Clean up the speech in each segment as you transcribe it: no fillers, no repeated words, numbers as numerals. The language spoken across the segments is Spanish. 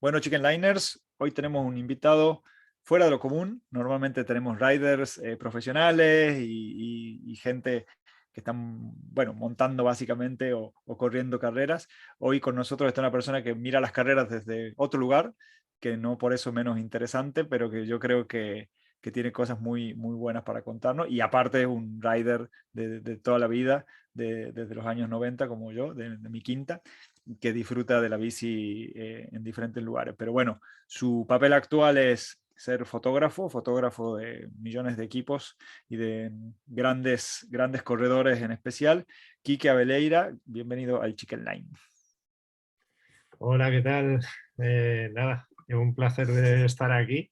Bueno, Chicken Liners, hoy tenemos un invitado fuera de lo común. Normalmente tenemos riders profesionales y gente que están, bueno, montando básicamente o corriendo carreras. Hoy con nosotros está una persona que mira las carreras desde otro lugar, que no por eso menos interesante, pero que yo creo que tiene cosas muy, muy buenas para contarnos. Y aparte es un rider de toda la vida, desde los años 90 como yo, de mi quinta, que disfruta de la bici en diferentes lugares. Pero bueno, su papel actual es ser fotógrafo, fotógrafo de millones de equipos y de grandes corredores en especial. Quique Abeleira, bienvenido al Chicken Line. Hola, ¿qué tal? Nada, un placer de estar aquí.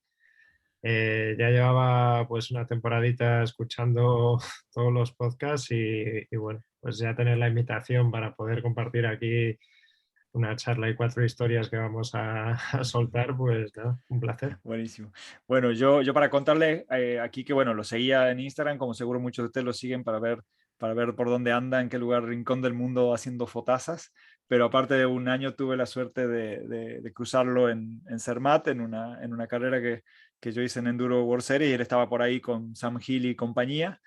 Ya llevaba pues una temporadita escuchando todos los podcasts y bueno, pues ya tener la invitación para poder compartir aquí una charla y 4 historias que vamos a soltar, pues nada, un placer. Buenísimo. Bueno, yo para contarle aquí que bueno, lo seguía en Instagram, como seguro muchos de ustedes lo siguen para ver por dónde anda, en qué lugar, rincón del mundo haciendo fotazas, pero aparte de un año tuve la suerte de cruzarlo en Zermatt, en una carrera que yo hice en Enduro World Series, y él estaba por ahí con Sam Hill y compañía,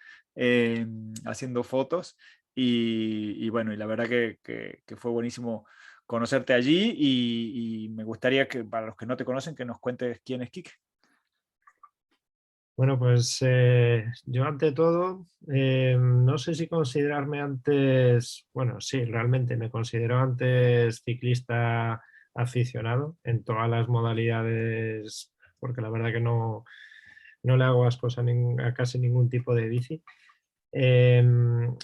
haciendo fotos, y bueno, y la verdad que fue buenísimo conocerte allí y me gustaría que, para los que no te conocen, que nos cuentes quién es Kike. Bueno, pues yo ante todo, no sé si considerarme antes, bueno, sí, realmente me considero antes ciclista aficionado en todas las modalidades, porque la verdad que no le hago ascos a casi ningún tipo de bici. Em,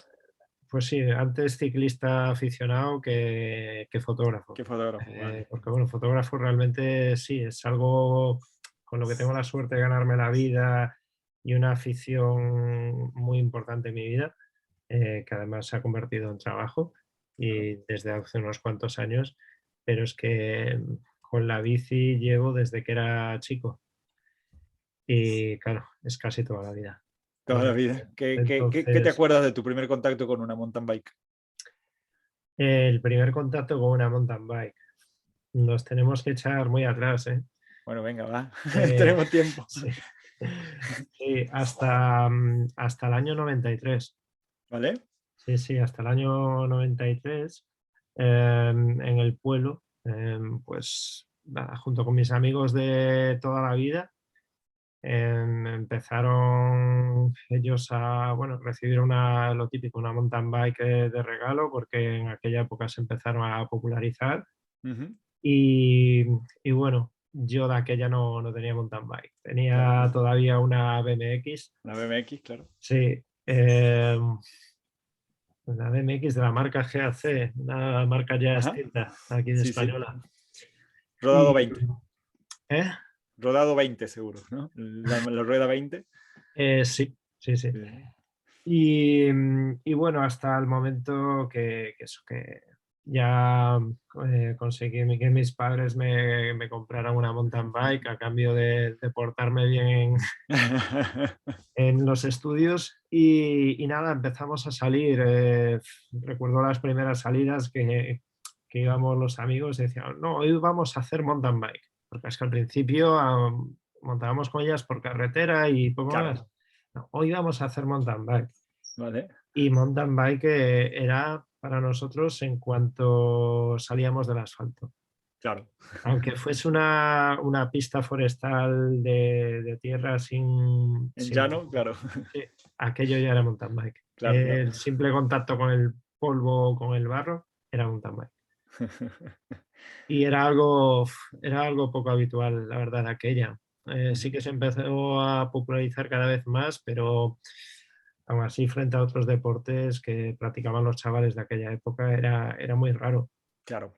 pues sí, antes ciclista aficionado que fotógrafo. ¿Qué fotógrafo? Vale. Porque bueno, fotógrafo realmente sí, es algo con lo que tengo la suerte de ganarme la vida y una afición muy importante en mi vida, que además se ha convertido en trabajo Claro. y desde hace unos cuantos años, pero es que con la bici llevo desde que era chico y claro, es casi toda la vida. Toda la vida. ¿Qué te Entonces, acuerdas de tu primer contacto con una mountain bike? el primer contacto con una mountain bike. Nos tenemos que echar muy atrás, ¿eh? Bueno, venga, va. Eh, Tenemos tiempo. sí, sí, hasta el año 93. ¿Vale? Sí, sí, hasta el año 93, en el pueblo, pues nada, junto con mis amigos de toda la vida, empezaron ellos a, bueno, recibir lo típico, una mountain bike de regalo, porque en aquella época se empezaron a popularizar. Ujú. Y, y bueno, yo de aquella no tenía mountain bike, Claro. tenía todavía una BMX, La BMX, claro. sí, una BMX de la marca GAC, una marca ya Ajá. extinta aquí de Sí, sí. española. Rodado Y, 20. ¿eh? Rodado 20 seguro, ¿no? La rueda 20. Sí, sí, sí. Sí. Y bueno, hasta el momento que ya conseguí que mis padres me compraran una mountain bike a cambio de portarme bien en los estudios y nada, empezamos a salir. Recuerdo las primeras salidas que íbamos los amigos y decían, no, hoy vamos a hacer mountain bike, porque es que al principio montábamos con ellas por carretera y poco Claro. más. No, hoy vamos a hacer mountain bike. Vale. Y mountain bike era para nosotros en cuanto salíamos del asfalto. Claro. Aunque fuese una pista forestal de tierra En llano, claro. sí, aquello ya era mountain bike. Claro, claro. El simple contacto con el polvo, con el barro, era mountain bike. Y era algo poco habitual, la verdad, aquella. Sí que se empezó a popularizar cada vez más, pero aún así, frente a otros deportes que practicaban los chavales de aquella época, era muy raro. Claro.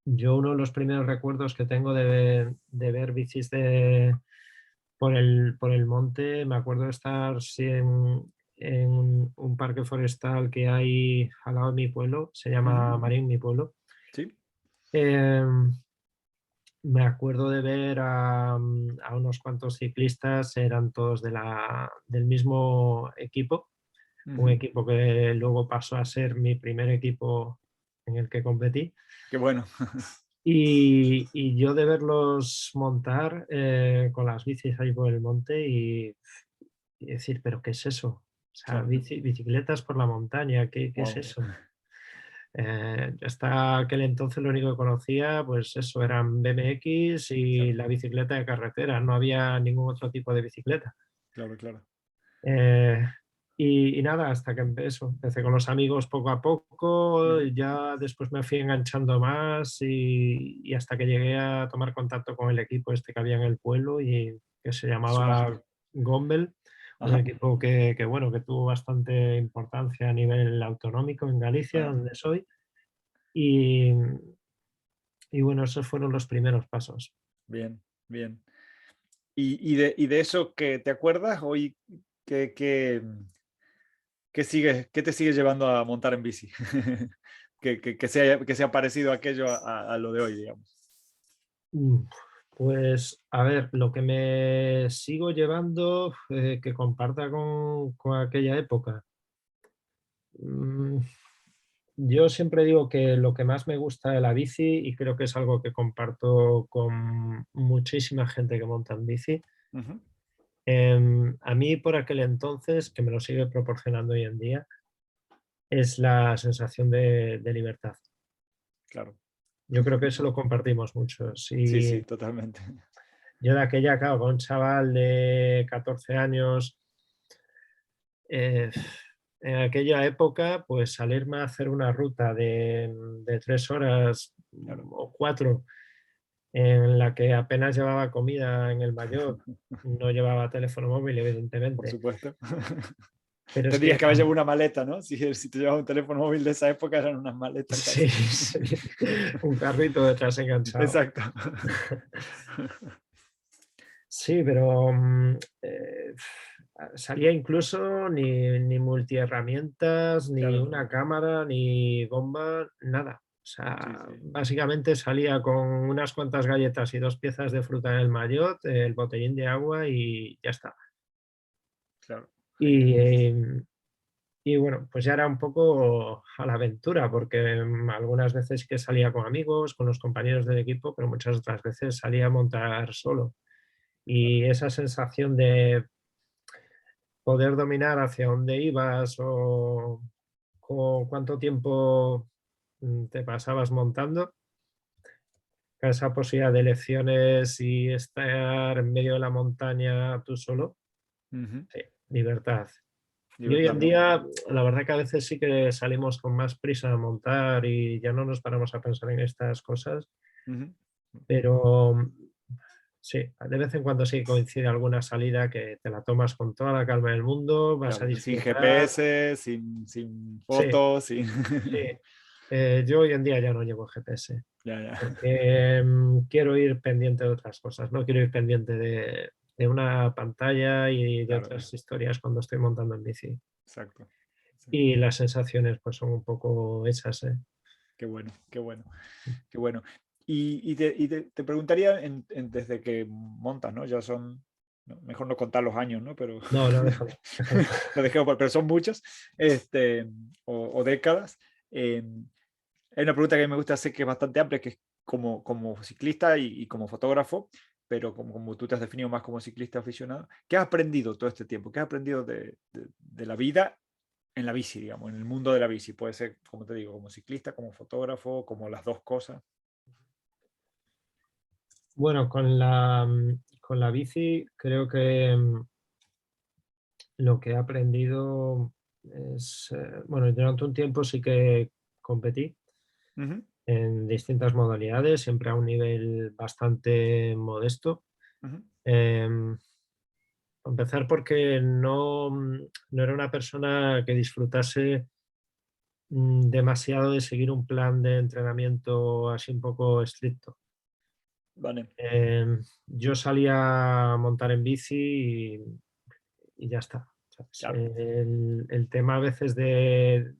Yo uno de los primeros recuerdos que tengo de ver bicis por el monte, me acuerdo de estar sí, en un parque forestal que hay al lado de mi pueblo, se Ujú. llama Marín, mi pueblo. Sí. Em, Me acuerdo de ver a unos cuantos ciclistas, eran todos del mismo equipo, un Ujú. equipo que luego pasó a ser mi primer equipo en el que competí. Qué bueno. Y yo de verlos montar con las bicis ahí por el monte y decir, ¿pero qué es eso? O sea, Claro. bicicletas por la montaña, ¿qué es Wow. eso? Hasta aquel entonces lo único que conocía, pues eso, eran BMX y Claro, la bicicleta de carretera, no había ningún otro tipo de bicicleta. claro, claro. Eh, y nada, hasta que empecé con los amigos poco a poco, Ujú. y ya después me fui enganchando más y hasta que llegué a tomar contacto con el equipo este que había en el pueblo y que se Su llamaba mágica. Gombel, un Ajá. equipo bueno, que tuvo bastante importancia a nivel autonómico en Galicia, Ah, donde soy, y, y bueno, esos fueron los primeros pasos. bien, bien. Y de eso que te acuerdas hoy, ¿qué, qué te sigue llevando a montar en bici? Que sea parecido aquello a lo de hoy, digamos. Mm, Pues a ver, lo que me sigo llevando que comparta con aquella época. mm, yo siempre digo que lo que más me gusta de la bici, y creo que es algo que comparto con muchísima gente que monta en bici, Ujú. a mí por aquel entonces, que me lo sigue proporcionando hoy en día, es la sensación de libertad. Claro. Yo creo que eso lo compartimos muchos. Sí, Y sí, totalmente. yo de aquella, claro, con un chaval de 14 años, Eh, en aquella época, pues salirme a hacer una ruta de 3 horas Claro. o 4 en la que apenas llevaba comida en el maillot, no llevaba teléfono móvil, Por evidentemente. supuesto. Pero es Tendrías que que haber llevado una maleta, ¿no? Si te llevabas un teléfono móvil de esa época, eran unas maletas sí, casi. sí, un carrito detrás enganchado. Exacto. Sí, pero salía incluso ni multiherramientas, ni Claro. una cámara, ni bomba, nada. O Sí, sea, sí. básicamente salía con unas cuantas galletas y 2 piezas de fruta en el maillot, el botellín de agua y ya está. Claro. Y, Genial. y bueno, pues ya era un poco a la aventura, porque algunas veces que salía con amigos, con los compañeros del equipo, pero muchas otras veces salía a montar solo. Claro. Y esa sensación de poder dominar hacia dónde ibas o cuánto tiempo te pasabas montando, esa posibilidad de elecciones y estar en medio de la montaña tú solo, Ujú. sí, libertad. Y hoy en Libertad, ¿no? día, la verdad que a veces sí que salimos con más prisa a montar y ya no nos paramos a pensar en estas cosas, Ujú. pero sí, de vez en cuando sí coincide alguna salida que te la tomas con toda la calma del mundo, vas a Claro, sin disfrutar. GPS, sin Sí, fotos, sin... sí. Yo hoy en día ya no llevo GPS, Ya, ya. porque quiero ir pendiente de otras cosas, no quiero ir pendiente de una pantalla y de Claro, otras historias cuando estoy montando en bici. exacto. Sí. Y las sensaciones pues son un poco esas, ¿eh? Qué bueno, qué bueno, qué bueno. Te preguntaría desde que montas, ¿no? Ya son, mejor no contar los años, ¿no? Pero No, no, déjalo, déjalo. lo dejé, pero son muchos, este, o décadas. Hay una pregunta que me gusta hacer que es bastante amplia, que es como ciclista y como fotógrafo, pero como tú te has definido más como ciclista aficionado, ¿qué has aprendido todo este tiempo? ¿Qué has aprendido de la vida en la bici, digamos, en el mundo de la bici? Puede ser, como te digo, como ciclista, como fotógrafo, como las dos cosas. Bueno, con la bici creo que lo que he aprendido es, bueno, durante un tiempo sí que competí Ujú, en distintas modalidades, siempre a un nivel bastante modesto. ujú. Em, a empezar porque no era una persona que disfrutase demasiado de seguir un plan de entrenamiento así un poco estricto. Vale, Yo salía a montar en bici y ya está. ¿Sabes? claro, El tema a veces de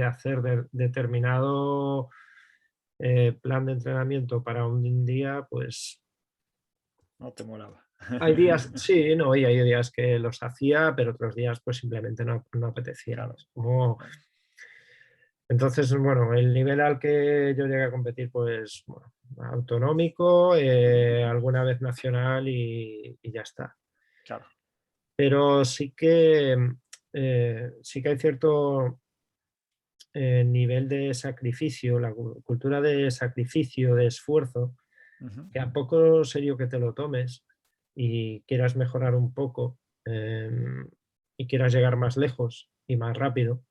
hacer determinado plan de entrenamiento para un día, pues no te molaba. hay días, sí, no, y hay días que los hacía, pero otros días pues simplemente no apetecía. Claro, Es como, claro. Entonces, bueno, el nivel al que yo llegué a competir, pues, bueno, autonómico, alguna vez nacional y ya está. Claro. Pero sí que hay cierto nivel de sacrificio, la cultura de sacrificio, de esfuerzo, Ujú. que a poco serio que te lo tomes y quieras mejorar un poco, y quieras llegar más lejos y más rápido,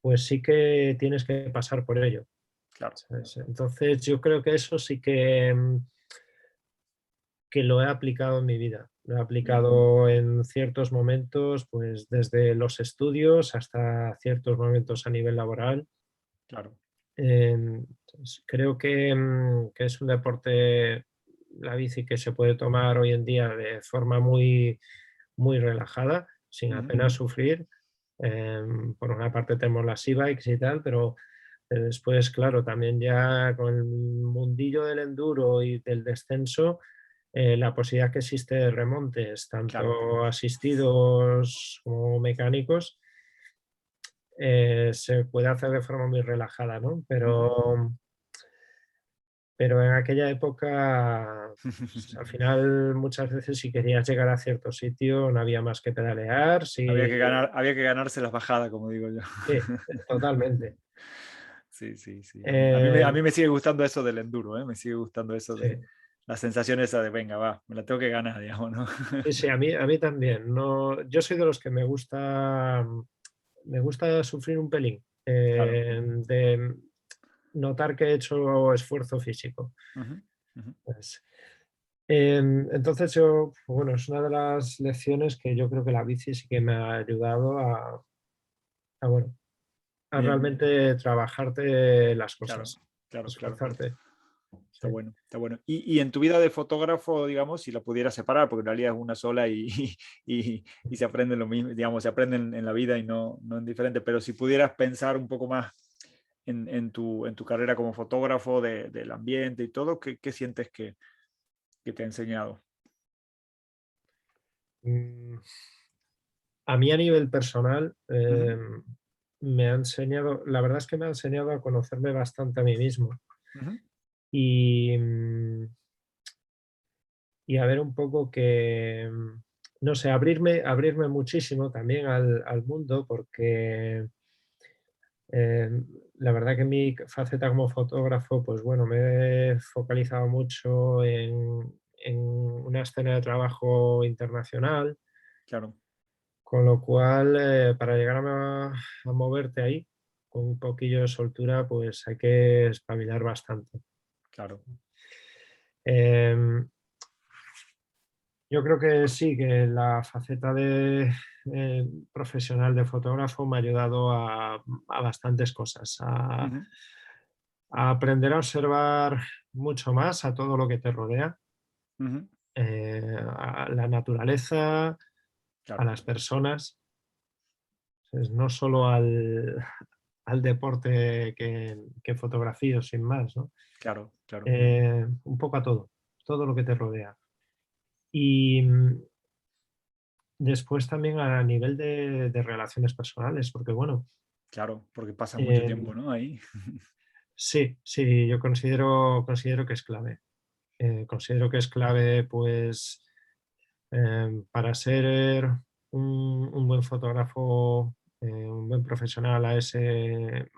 pues sí que tienes que pasar por ello, Claro. ¿sabes? Entonces yo creo que eso sí que lo he aplicado en mi vida. Lo he Bien. aplicado en ciertos momentos, pues desde los estudios hasta ciertos momentos a nivel laboral. Claro. Creo que es un deporte, la bici, que se puede tomar hoy en día de forma muy, muy relajada, sin Ujú. apenas sufrir. Por una parte tenemos las e-bikes y tal, pero después, claro, también ya con el mundillo del enduro y del descenso, la posibilidad que existe de remontes, Claro. tanto asistidos como mecánicos, se puede hacer de forma muy relajada, ¿no? Ujú. Pero en aquella época, pues, al final, muchas veces, si querías llegar a cierto sitio, no había más que pedalear. Sí, Había que ganarse las bajadas, como digo yo. sí, totalmente. Sí, sí, sí. A Eh, mí me sigue gustando eso del enduro, ¿eh? Me sigue gustando eso de sí, la sensación esa de, venga, va, me la tengo que ganar, digamos, ¿no? sí, sí, a mí también. No, yo soy de los que me gusta sufrir un pelín, Claro. de notar que he hecho esfuerzo físico. Ujú, ujú. Pues, entonces yo, bueno, es una de las lecciones que yo creo que la bici sí que me ha ayudado bueno, a Bien, bien. realmente trabajarte las Claro, cosas, claro, claro. esforzarte. Está Sí. bueno, está bueno. Y en tu vida de fotógrafo, digamos, si la pudieras separar, porque en realidad es una sola y se aprende lo mismo, digamos, se aprende en la vida y no en diferente, pero si pudieras pensar un poco más en tu carrera como fotógrafo del ambiente y todo, ¿qué sientes que te ha enseñado? Mm, A mí a nivel personal, Ujú, me ha enseñado, la verdad es que me ha enseñado a conocerme bastante a mí mismo ujú. y, mm, y a ver un poco que, no sé, abrirme muchísimo también al mundo, porque la verdad que en mi faceta como fotógrafo, pues bueno, me he focalizado mucho en una escena de trabajo internacional, Claro, con lo cual, para llegar a moverte ahí con un poquillo de soltura, pues hay que espabilar bastante. claro, Em, yo creo que sí, que la faceta de profesional de fotógrafo me ha ayudado a bastantes cosas, ujú, a aprender a observar mucho más a todo lo que te rodea, ujú, a la naturaleza, a claro, las personas, ¿sabes? No solo al deporte que fotografío, sin más, ¿no? claro, claro, Un poco a todo lo que te rodea. Y después también a nivel de relaciones personales, porque bueno, claro, porque pasas mucho em, tiempo, ¿no? Ahí. sí, sí, yo considero que es clave. Considero que es clave, pues, para ser un buen fotógrafo, un buen profesional a ese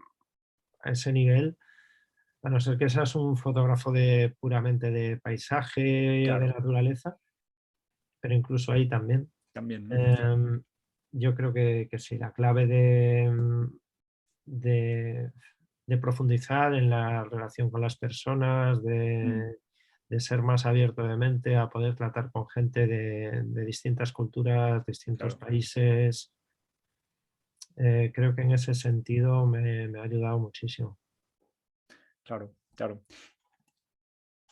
nivel, a no ser que seas un fotógrafo puramente de paisaje, de Claro, naturaleza, pero incluso ahí también. también, ¿no? Em, yo creo que sí, la clave de, de profundizar en la relación con las personas, Mm, de ser más abierto de mente, a poder tratar con gente de distintas culturas, distintos claro, países. Creo que en ese sentido me ha ayudado muchísimo. claro, claro.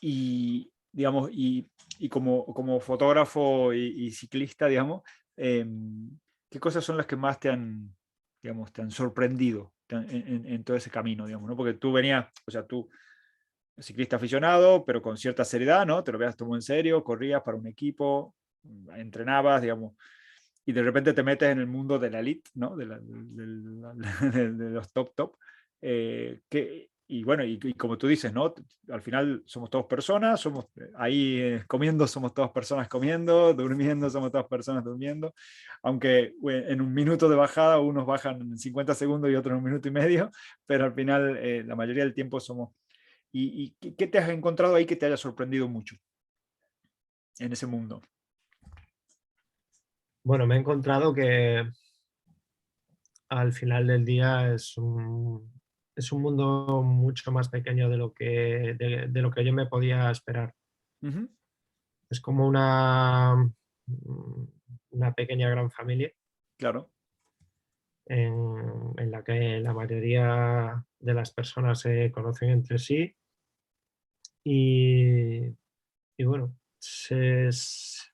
Y, digamos, y como fotógrafo y ciclista, digamos, ¿qué cosas son las que más digamos, te han sorprendido en todo ese camino, digamos, ¿no? Porque tú venías, o sea, tú, ciclista aficionado, pero con cierta seriedad, ¿no? Te lo habías tomado en serio, corrías para un equipo, entrenabas, digamos, y de repente te metes en el mundo de la elite, ¿no? De los top top. Y bueno, y como tú dices, ¿no? Al final somos todos personas, somos ahí comiendo, somos todas personas comiendo, durmiendo, somos todas personas durmiendo, aunque en un minuto de bajada unos bajan en 50 segundos y otros en un minuto y medio, pero al final la mayoría del tiempo somos... ¿Y qué te has encontrado ahí que te haya sorprendido mucho en ese mundo? Bueno, me he encontrado que al final del día es un mundo mucho más pequeño de lo que yo me podía esperar. Ujú. Es como una pequeña gran familia Claro, en la que la mayoría de las personas se conocen entre sí y, y bueno, es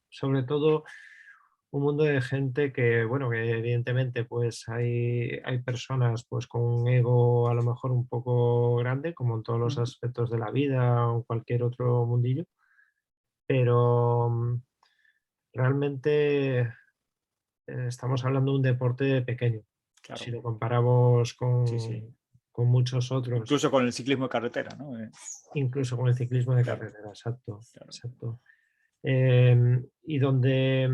sobre todo un mundo de gente que, bueno, que evidentemente pues hay personas pues con un ego a lo mejor un poco grande, como en todos los ujú, aspectos de la vida o en cualquier otro mundillo, pero realmente estamos hablando de un deporte pequeño. Si claro, lo comparamos sí, sí. con muchos otros, Incluso con el ciclismo de carretera, ¿no? incluso con el ciclismo de Claro, carretera, exacto, claro, exacto. Y donde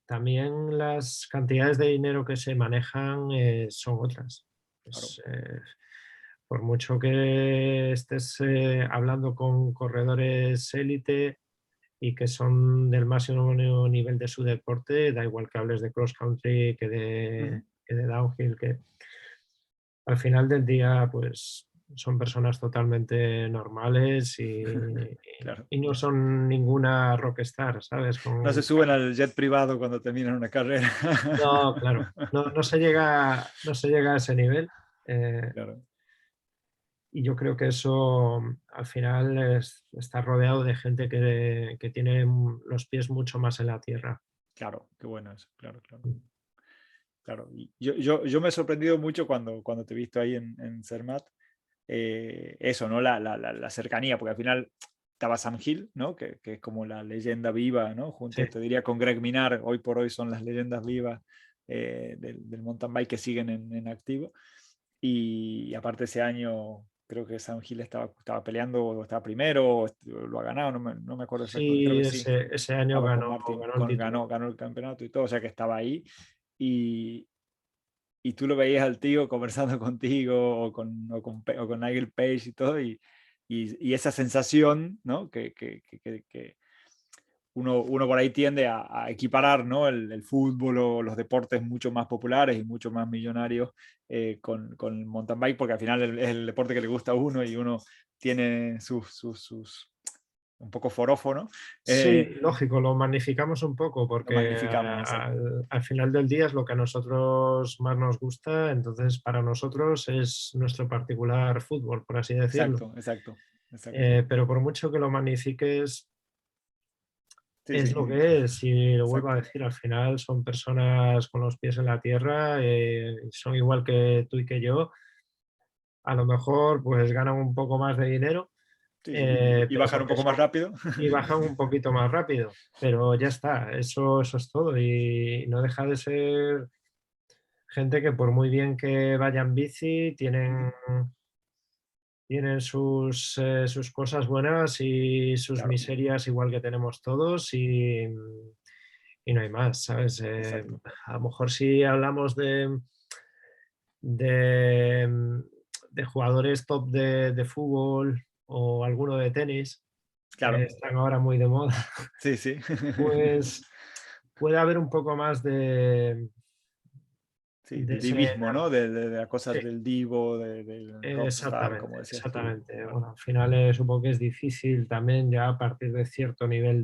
también las cantidades de dinero que se manejan son otras. claro. Pues, por mucho que estés hablando con corredores élite y que son del máximo nivel de su deporte, da igual que hables de cross country Ujú, que de downhill, que al final del día, pues son personas totalmente normales claro. y no son ninguna rockstar, ¿sabes? No se suben al jet privado cuando terminan una carrera. No, claro, no se llega a ese nivel. eh, Claro, y yo creo que eso al final está rodeado de gente que tiene los pies mucho más en la tierra. claro, qué bueno eso, claro, claro. Claro, y yo me he sorprendido mucho cuando te he visto ahí en Zermatt, eso, ¿no? La cercanía, porque al final estaba Sam Hill, ¿no? Que es como la leyenda viva, ¿no? Sí, Junto, te diría, con Greg Minnaar, hoy por hoy son las leyendas vivas del mountain bike que siguen en activo. Y aparte ese año creo que Sam Hill estaba peleando, o estaba primero, o lo ha ganado, no me acuerdo exactamente, creo sí, que sí. ese año Estaba con Martin, ganó el título. ganó el campeonato y todo, o sea que estaba ahí. Y, y tú lo veías al tío conversando contigo o con Nigel Page y todo, y esa sensación, ¿no? Que uno por ahí tiende a equiparar, ¿no? El fútbol o los deportes mucho más populares y mucho más millonarios con el mountain bike, porque al final es el deporte que le gusta a uno y uno tiene sus un poco forofo, ¿no? Sí, lógico, lo magnificamos un poco Lo porque magnificamos, exacto. al final del día es lo que a nosotros más nos gusta, entonces para nosotros es nuestro particular fútbol, por así decirlo. Exacto, exacto, exacto. Pero por mucho que lo magnifiques, Sí, es sí, lo que es, y lo vuelvo a exacto. decir, al final son personas con los pies en la tierra, son igual que tú y que yo, a lo mejor pues ganan un poco más de dinero, Sí, sí. Y pero bajar un porque poco más son rápido. y bajan un poquito más rápido, pero ya está, eso es todo y no deja de ser gente que por muy bien que vaya en bici, Ujú, tienen sus cosas buenas y sus claro, miserias igual que tenemos todos y no hay más, ¿sabes? exacto. A lo mejor si hablamos de, mm, de jugadores top de fútbol o alguno de tenis, que Claro, están ahora muy de moda, sí, sí. pues puede haber un poco más Sí, de del ese... divismo, ¿no? De las cosas Sí, del divo, del rockstar, exactamente, como decías tú. exactamente. Claro, Bueno, al final supongo que es difícil también ya a partir de cierto nivel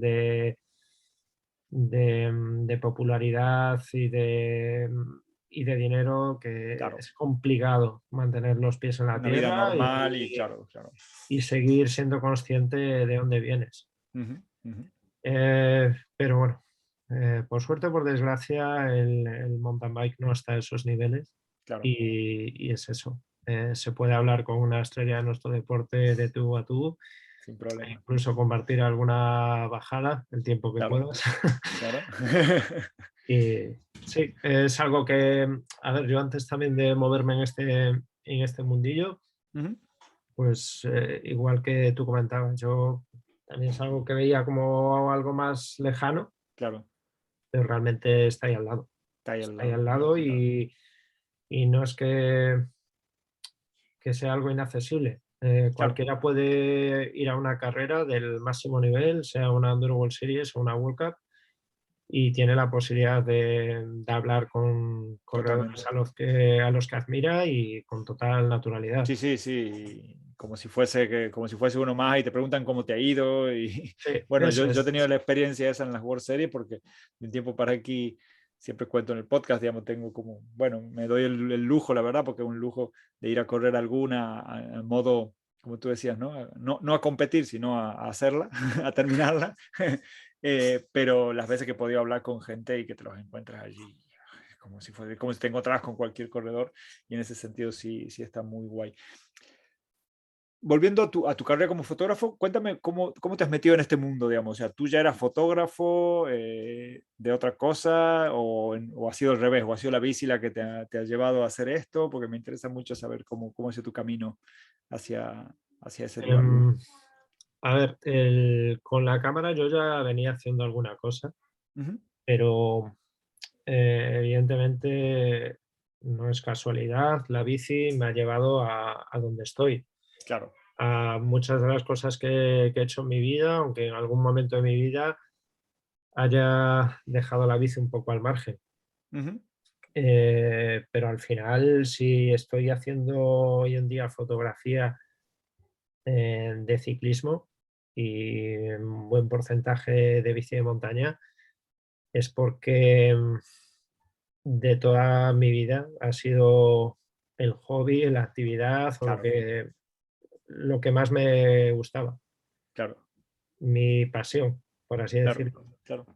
de popularidad y de dinero que claro. es complicado mantener los pies en la Una vida tierra normal y claro, claro. y seguir siendo consciente de dónde vienes. Ujú, ujú, Pero bueno, por suerte o por desgracia, el mountain bike no está a esos niveles claro, y es eso. Se puede hablar con una estrella de nuestro deporte de tú a tú, sin e problema. incluso compartir alguna bajada el tiempo que Claro, puedas. claro. Y sí, es algo que, a ver, yo antes también de moverme en este mundillo, Ujú. pues igual que tú comentabas, yo también es algo que veía como algo más lejano, Claro, pero realmente está ahí al lado. está ahí al Está ahí lado. al lado Claro. y no es que sea algo inaccesible. Claro. Cualquiera puede ir a una carrera del máximo nivel, sea una Enduro World Series o una World Cup, y tiene la posibilidad de hablar con corredores Totalmente. a los que admira y con total naturalidad. Sí, sí, sí. Como si fuese uno más y te preguntan cómo te ha ido. Y Sí, bueno, eso yo he es. tenido la experiencia esa en las World Series porque de un tiempo para aquí siempre cuento en el podcast, digamos, tengo como, bueno, me doy el lujo, la verdad, porque es un lujo de ir a correr alguna a modo, como tú decías, ¿no? No a competir, sino a hacerla, a terminarla. Pero las veces que he podido hablar con gente y que te los encuentras allí, como si te encontraras con cualquier corredor, y en ese sentido sí, sí está muy guay. Volviendo a tu carrera como fotógrafo, cuéntame cómo te has metido en este mundo, digamos. O sea, ¿tú ya eras fotógrafo de otra cosa o ha sido al revés? ¿O ha sido la bici la que te ha llevado a hacer esto? Porque me interesa mucho saber cómo ha sido tu camino hacia, hacia ese lugar. Em, a ver, con la cámara yo ya venía haciendo alguna cosa, Ujú. pero evidentemente no es casualidad, la bici me ha llevado a donde estoy. Claro. A muchas de las cosas que he hecho en mi vida, aunque en algún momento de mi vida haya dejado la bici un poco al margen. Ujú. Pero al final, si estoy haciendo hoy en día fotografía de ciclismo y un buen porcentaje de bici de montaña, es porque de toda mi vida ha sido el hobby, la actividad o Claro, lo que más me gustaba, claro, mi pasión, por así claro, decirlo. claro.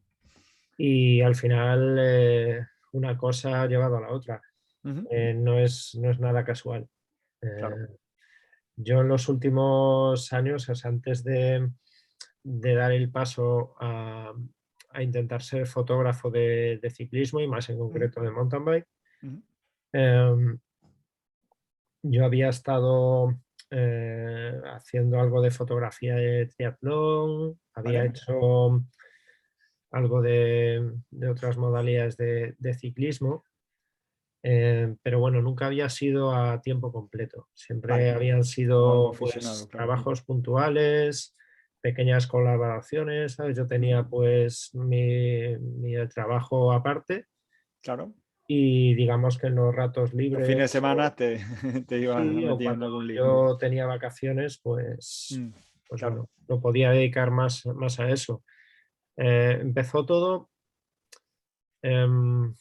Y al final una cosa ha llevado a la otra. Ujú. No es nada casual. Claro. Eh, yo en los últimos años, o sea, antes de dar el paso a intentar ser fotógrafo de ciclismo y más en Ujú. concreto de mountain bike, Ujú. em, yo había estado haciendo algo de fotografía de triatlón, había ¿Vale? hecho algo de otras modalidades de ciclismo, pero bueno, nunca había sido a tiempo completo. Siempre Vale. habían Como algo sido aficionado, pues claro. trabajos puntuales, pequeñas colaboraciones, ¿sabes? Yo tenía Ujú. pues mi trabajo aparte Claro. y digamos que en los ratos Los libres fines de semana te ibas sí, o metiendo en cuando algún lío. yo tenía vacaciones, pues, Mm. pues Claro. bueno, lo podía dedicar más a eso. Empezó todo em,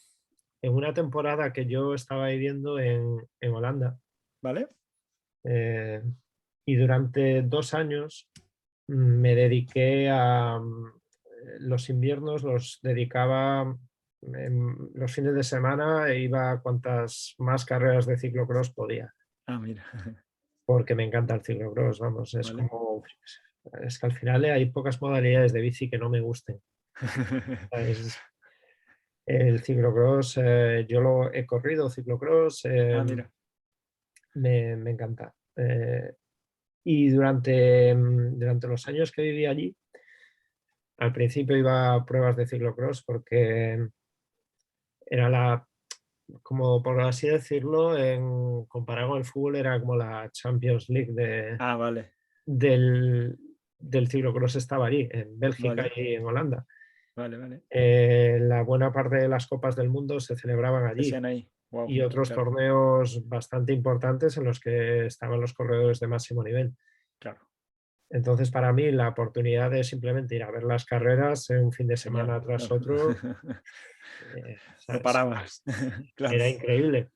en una temporada que yo estaba viviendo en Holanda. ¿Vale? eh, y durante 2 años me dediqué los inviernos los dedicaba, los fines de semana e iba a cuantas más carreras de ciclocross podía, Ah, mira. porque me encanta el ciclocross, vamos, ¿Vale? es que al final hay pocas modalidades de bici que no me gusten. Es- el ciclocross, yo lo he corrido, ciclocross, Ah, mira. me encanta. Y durante los años que viví allí, al principio iba a pruebas de ciclocross porque era como por así decirlo, comparado con el fútbol, era como la Champions League Ah, vale. del, del ciclocross estaba allí, en Bélgica Vale. y en Holanda. Vale, vale. La buena parte de las copas del mundo se celebraban Se allí hacían ahí. Wow. y otros Claro, torneos bastante importantes en los que estaban los corredores de máximo nivel. claro. Entonces, para mí, la oportunidad de simplemente ir a ver las carreras un fin de Genial. semana tras Claro. otro, No ¿sabes? parabas. Claro. Era increíble.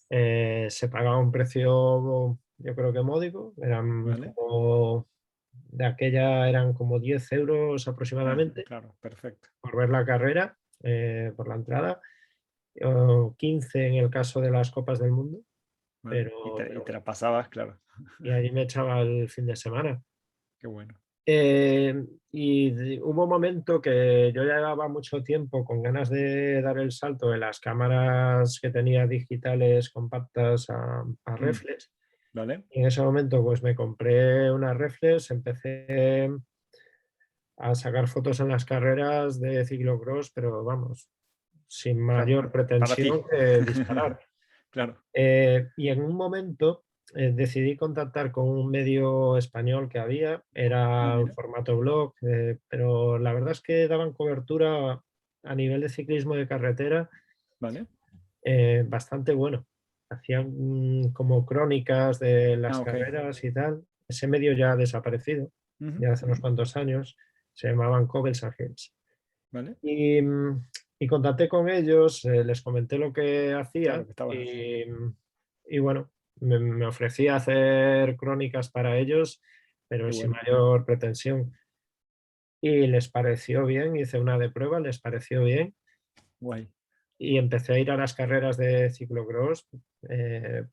Se pagaba un precio, yo creo que módico, eran Vale. como, de aquella eran como 10 euros Ah, aproximadamente claro. Perfecto. por ver la carrera, por la entrada, o 15 en el caso de las Copas del Mundo, Vale. pero Y te bueno, la pasabas, claro. y allí me echaba el fin de semana. Qué bueno. Hubo un momento que yo ya llevaba mucho tiempo con ganas de dar el salto de las cámaras que tenía digitales compactas a reflex. ¿Vale? Y en ese momento pues me compré una reflex, empecé a sacar fotos en las carreras de ciclocross, pero vamos, sin Claro, mayor para pretensión ti. que disparar. Claro. Y en un momento decidí contactar con un medio español que había, Ah, era un mira. formato blog, pero la verdad es que daban cobertura a nivel de ciclismo de carretera ¿Vale? bastante bueno. Hacían como crónicas de las Ah, ok. carreras y tal. Ese medio ya ha desaparecido, Ujú, ya hace unos ujú. cuantos años. Se llamaban Cobbles and Hills. ¿Vale? Y contacté con ellos, les comenté lo que hacía Claro, que estabas haciendo. y bueno, me ofrecí a hacer crónicas para ellos, pero Qué sin bueno. mayor pretensión. Y les pareció bien, hice una de prueba, les pareció bien Guay. y empecé a ir a las carreras de ciclocross,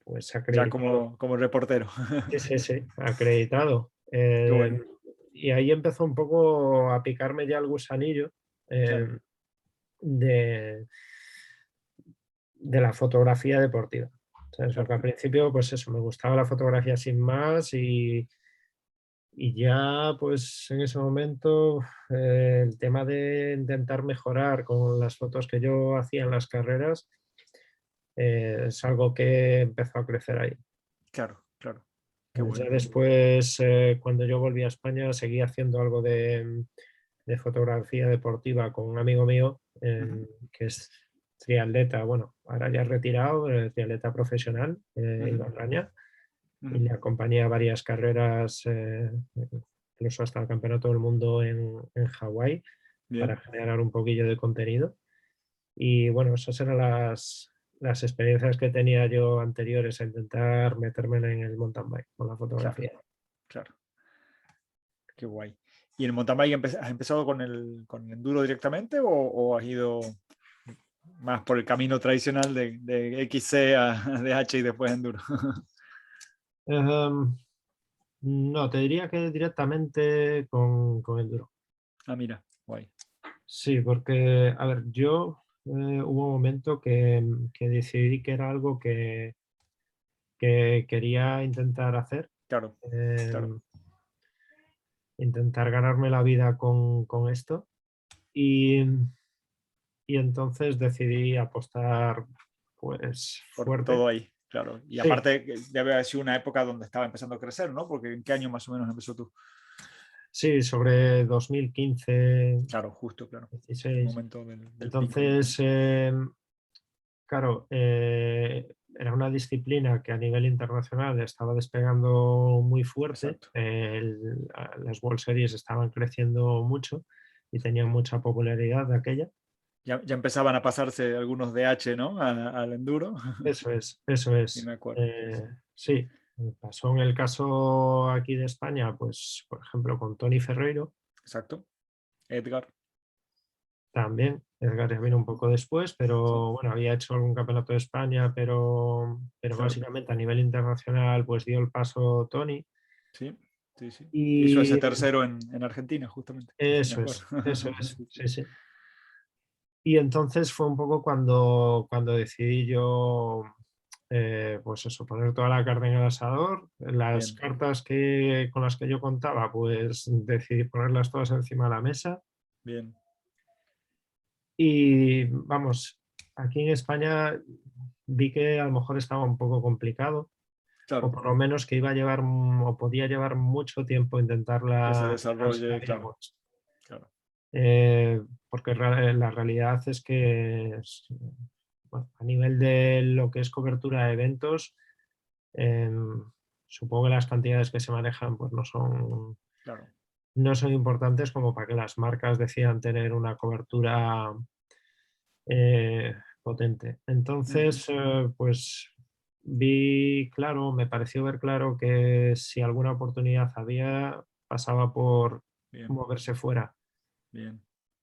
pues Ya acreditado. como reportero. Sí, sí, sí, acreditado. Qué bueno. Y ahí empezó un poco a picarme ya el gusanillo Claro. de, de la fotografía deportiva. ¿Sabes? Porque Claro. al principio, pues eso, me gustaba la fotografía sin más y ya, pues en ese momento, el tema de intentar mejorar con las fotos que yo hacía en las carreras es algo que empezó a crecer ahí. Claro, claro. Qué Ya bueno. después, cuando yo volví a España, seguí haciendo algo de fotografía deportiva con un amigo mío Ujú, que es triatleta, bueno, ahora ya retirado, triatleta profesional, ujú, Iván Raña, y ujú. le acompañé a varias carreras, incluso hasta el Campeonato del Mundo en Hawái, para Bien. generar un poquillo de contenido. Y bueno, esas eran las experiencias que tenía yo anteriores a intentar meterme en el mountain bike con la Claro, fotografía. claro. Qué guay. ¿Y en el mountain bike has empezado con el enduro directamente o has ido más por el camino tradicional de XC a DH y después enduro? Em, no, te diría que directamente con enduro. Ah, mira, guay. Sí, porque, a ver, yo hubo un momento que decidí que era algo que quería intentar hacer, Claro, claro. em, intentar ganarme la vida con esto y, y entonces decidí apostar pues Por fuerte. todo ahí, claro. Y Sí, aparte, debe haber sido una época donde estaba empezando a crecer, ¿no? Porque ¿en qué año más o menos empezó tú? sí, sobre 2015, Claro, justo, claro. El 16. momento del pico. Entonces, claro, era una disciplina que a nivel internacional estaba despegando muy fuerte. Exacto. Las World Series estaban creciendo mucho y tenían mucha popularidad de aquella. Ya empezaban a pasarse algunos DH, ¿no? Al enduro. Eso es, eso Sí, es. me acuerdo. Sí, sí. Sí, pasó en el caso aquí de España, pues, por ejemplo, con Tony Ferreiro. Exacto. Edgar. También, Edgar ya vino un poco después, Sí, pero bueno, había hecho algún campeonato de España, pero claro. básicamente a nivel internacional pues dio el paso Tony. Sí, sí, sí. Hizo ese Y tercero en Argentina, justamente. Me acuerdo. eso es, Sí, sí. sí, sí. Y entonces fue un poco cuando decidí yo, pues eso, poner toda la carne en el asador. Las Bien, cartas con las que yo contaba, pues decidí ponerlas todas encima de la mesa. bien. Y vamos, aquí en España vi que a lo mejor estaba un poco complicado, o Claro, por lo menos que iba a llevar o podía llevar mucho tiempo que se intentar ser desarrolle, claro, amigo. claro. Porque la realidad es que bueno, a nivel de lo que es cobertura de eventos, em, supongo que las cantidades que se manejan pues Claro. no son importantes como para que las marcas decidan tener una cobertura potente. Ujú, Entonces, pues me pareció ver claro que si alguna oportunidad había, pasaba por bien, moverse fuera. bien.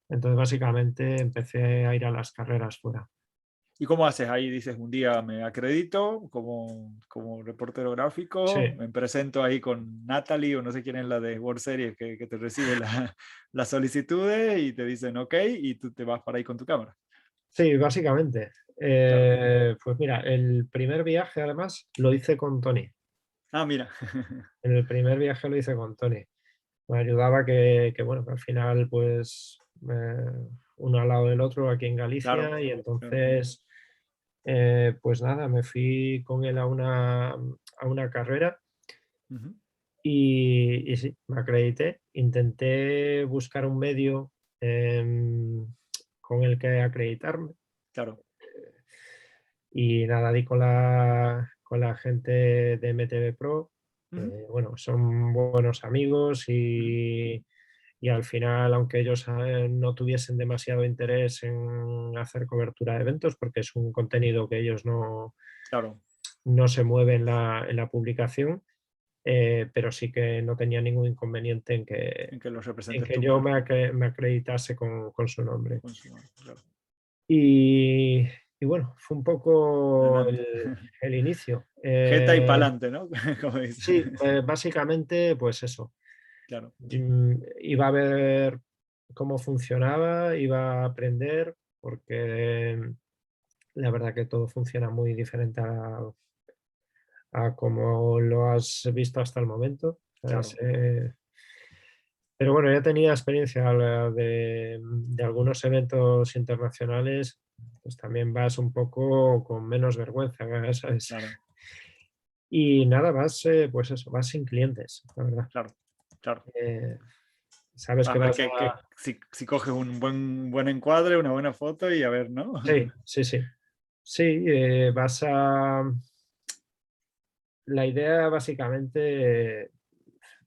Entonces, básicamente, empecé a ir a las carreras fuera. ¿Y cómo haces? Ahí dices, un día me acredito como reportero Sí, gráfico, me presento ahí con Natalie o no sé quién es la de World Series que te recibe las solicitudes y te dicen ok y tú te vas para ahí con tu cámara. sí, básicamente. Claro. Pues mira, el primer viaje además lo hice con Tony. Ah, mira. En el primer viaje lo hice con Tony. Me ayudaba que bueno, que al final pues uno al lado del otro aquí en Claro, Galicia y claro. entonces pues nada, me fui con él a una carrera Ujú. y sí, me acredité. Intenté buscar un medio con el que acreditarme Claro. y nada, di con la gente de MTV Pro. Ujú, Bueno, son buenos amigos ujú. y al final, aunque ellos no tuviesen demasiado interés en hacer cobertura de eventos, porque es un contenido que ellos Claro, no se mueven en la publicación, pero sí que no tenía ningún inconveniente en que los en representes que tú, yo claro, me acreditase con su nombre. con su mano, claro. Y, y bueno, fue un poco Adelante. el inicio. Jeta y pa'lante, ¿no? Como dice. Sí, básicamente, pues eso. Claro, Iba a ver cómo funcionaba, iba a aprender, porque la verdad que todo funciona muy diferente a como lo has visto hasta el momento. claro. Pero bueno, ya tenía experiencia de algunos eventos internacionales, pues también vas un poco con menos vergüenza, ¿sabes? Claro, Y nada, vas, pues eso, vas sin clientes, la verdad. claro, claro. Eh, sabes Vas que a ver vas que a... si coges un buen encuadre, una buena foto y a ver, ¿no? Sí, sí, sí. Sí, vas a... La idea básicamente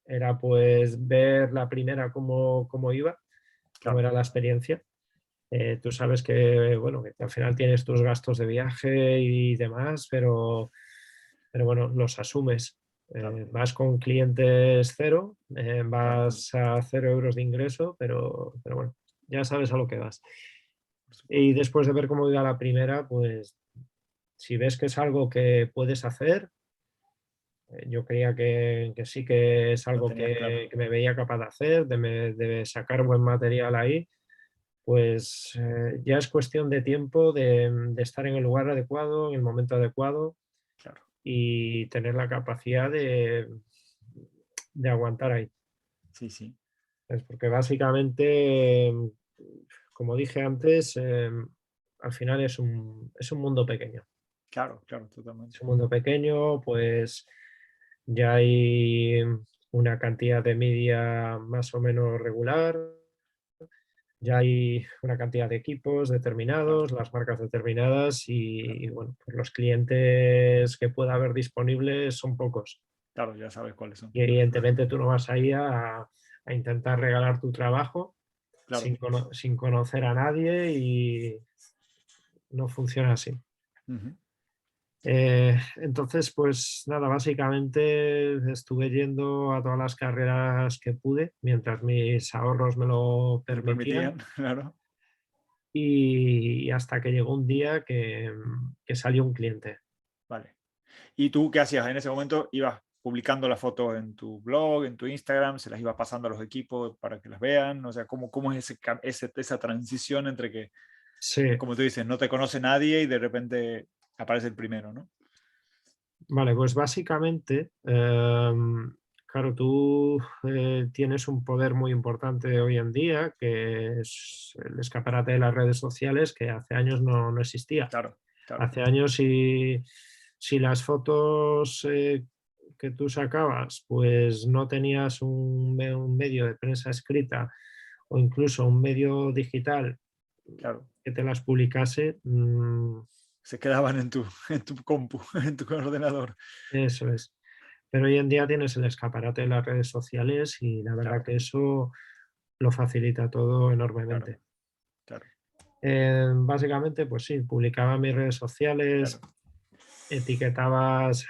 era pues ver la primera cómo iba, cómo Claro, era la experiencia. Tú sabes que, bueno, que al final tienes tus gastos de viaje y demás, pero bueno, los asumes. claro, Vas con clientes cero, claro, vas a 0 euros de ingreso, pero bueno, ya sabes a lo que vas. por Y supuesto. después de ver cómo iba la primera, pues si ves que es algo que puedes hacer, yo creía que sí que es Lo algo tenías claro. que me veía capaz de hacer, de sacar buen material ahí, pues ya es cuestión de tiempo, de estar en el lugar adecuado, en el momento adecuado Claro. y tener la capacidad de aguantar ahí. Sí, sí. Es porque básicamente, como dije antes, al final es un mundo pequeño. Claro, claro, Es totalmente. un mundo pequeño, pues ya hay una cantidad de media más o menos regular, ya hay una cantidad de equipos Claro, determinados, las marcas determinadas claro. y bueno, pues los clientes que pueda haber disponibles son pocos. Claro, ya sabes cuáles son. Y evidentemente tú no vas ahí a intentar regalar tu trabajo Claro. sin conocer a nadie y no funciona así. Ujú. Entonces, pues nada, básicamente estuve yendo a todas las carreras que pude mientras mis ahorros me lo Te lo permitían permitían, claro. y hasta que llegó un día que salió un cliente. Vale. ¿Y tú qué hacías en ese momento? ¿Ibas publicando las fotos en tu blog, en tu Instagram? ¿Se las ibas pasando a los equipos para que las vean? O sea, ¿cómo es esa transición entre que, Sí, como tú dices, no te conoce nadie y de repente aparece el primero, ¿no? vale, pues básicamente, claro, tú tienes un poder muy importante hoy en día, que es el escaparate de las redes sociales, que hace años no existía. Claro, claro, Hace años, si las fotos que tú sacabas, pues no tenías un medio de prensa escrita o incluso un medio digital claro. que te las publicase, Se quedaban en tu compu, en tu ordenador. eso es. Pero hoy en día tienes el escaparate de las redes sociales y la verdad Claro, que eso lo facilita todo claro, enormemente. claro, Básicamente, pues sí, publicaba en mis redes claro. sociales, etiquetabas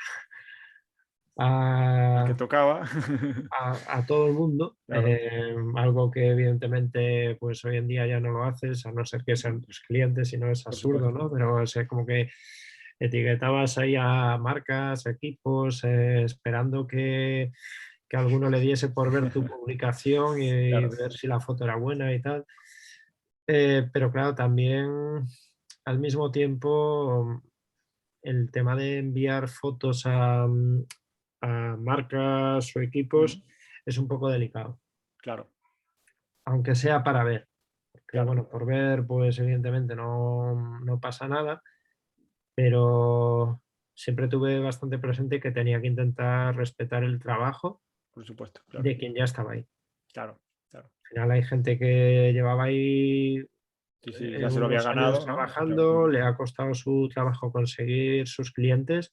El que a, tocaba. a todo el mundo, Claro, algo que evidentemente pues hoy en día ya no lo haces, a no ser que sean tus clientes, si no es por absurdo, supuesto. ¿no? Pero o sea, como que etiquetabas ahí a marcas, equipos, esperando que alguno le diese por ver tu publicación y Claro, ver si la foto era buena y tal. Pero claro, también al mismo tiempo el tema de enviar fotos a marcas o ujú, equipos es un poco delicado, claro, aunque sea para ver. Que claro, bueno, por ver, pues evidentemente no pasa nada, pero siempre tuve bastante presente que tenía que intentar respetar el trabajo por supuesto, claro, de quien ya estaba ahí. claro, claro. Al final hay gente que llevaba ahí Sí, sí, ya se lo había unos años ganado, ¿no? Claro, trabajando, le ha costado su trabajo conseguir sus clientes,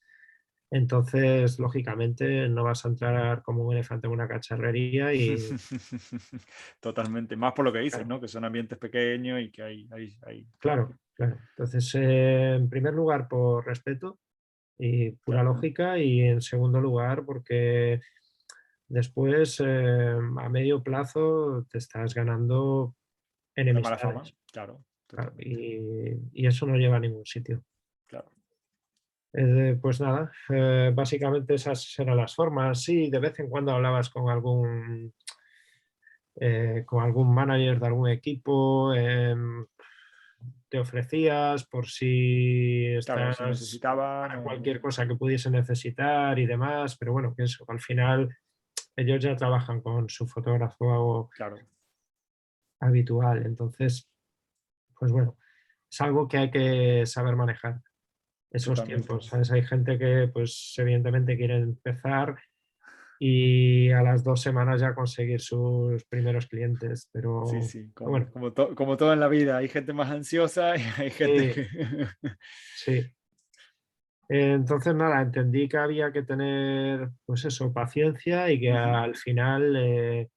entonces, lógicamente, no vas a entrar como un elefante en una cacharrería y totalmente. Más por lo que dices, claro, ¿no? Que son ambientes pequeños y que claro, claro, claro. Entonces, en primer lugar, por respeto y pura claro. lógica, y en segundo lugar, porque después, a medio plazo, te estás ganando Una mala fama, enemistades, claro, claro, totalmente, y eso no lleva a ningún sitio. claro. Pues nada, básicamente esas eran las formas. Sí, de vez en cuando hablabas con algún manager de algún equipo, te ofrecías por si Claro, si estás necesitaban para o cualquier cosa que pudiese necesitar y demás, pero bueno, que eso, al final ellos ya trabajan con su fotógrafo claro, habitual, entonces, pues bueno, es algo que hay que saber manejar esos totalmente. tiempos, ¿sabes? Hay gente que, pues, evidentemente quiere empezar y a las 2 semanas ya conseguir sus primeros clientes, Sí, pero sí, bueno, como todo en la vida, hay gente más ansiosa y hay gente sí, que sí. Entonces, nada, entendí que había que tener, pues eso, paciencia y que Ujú, al final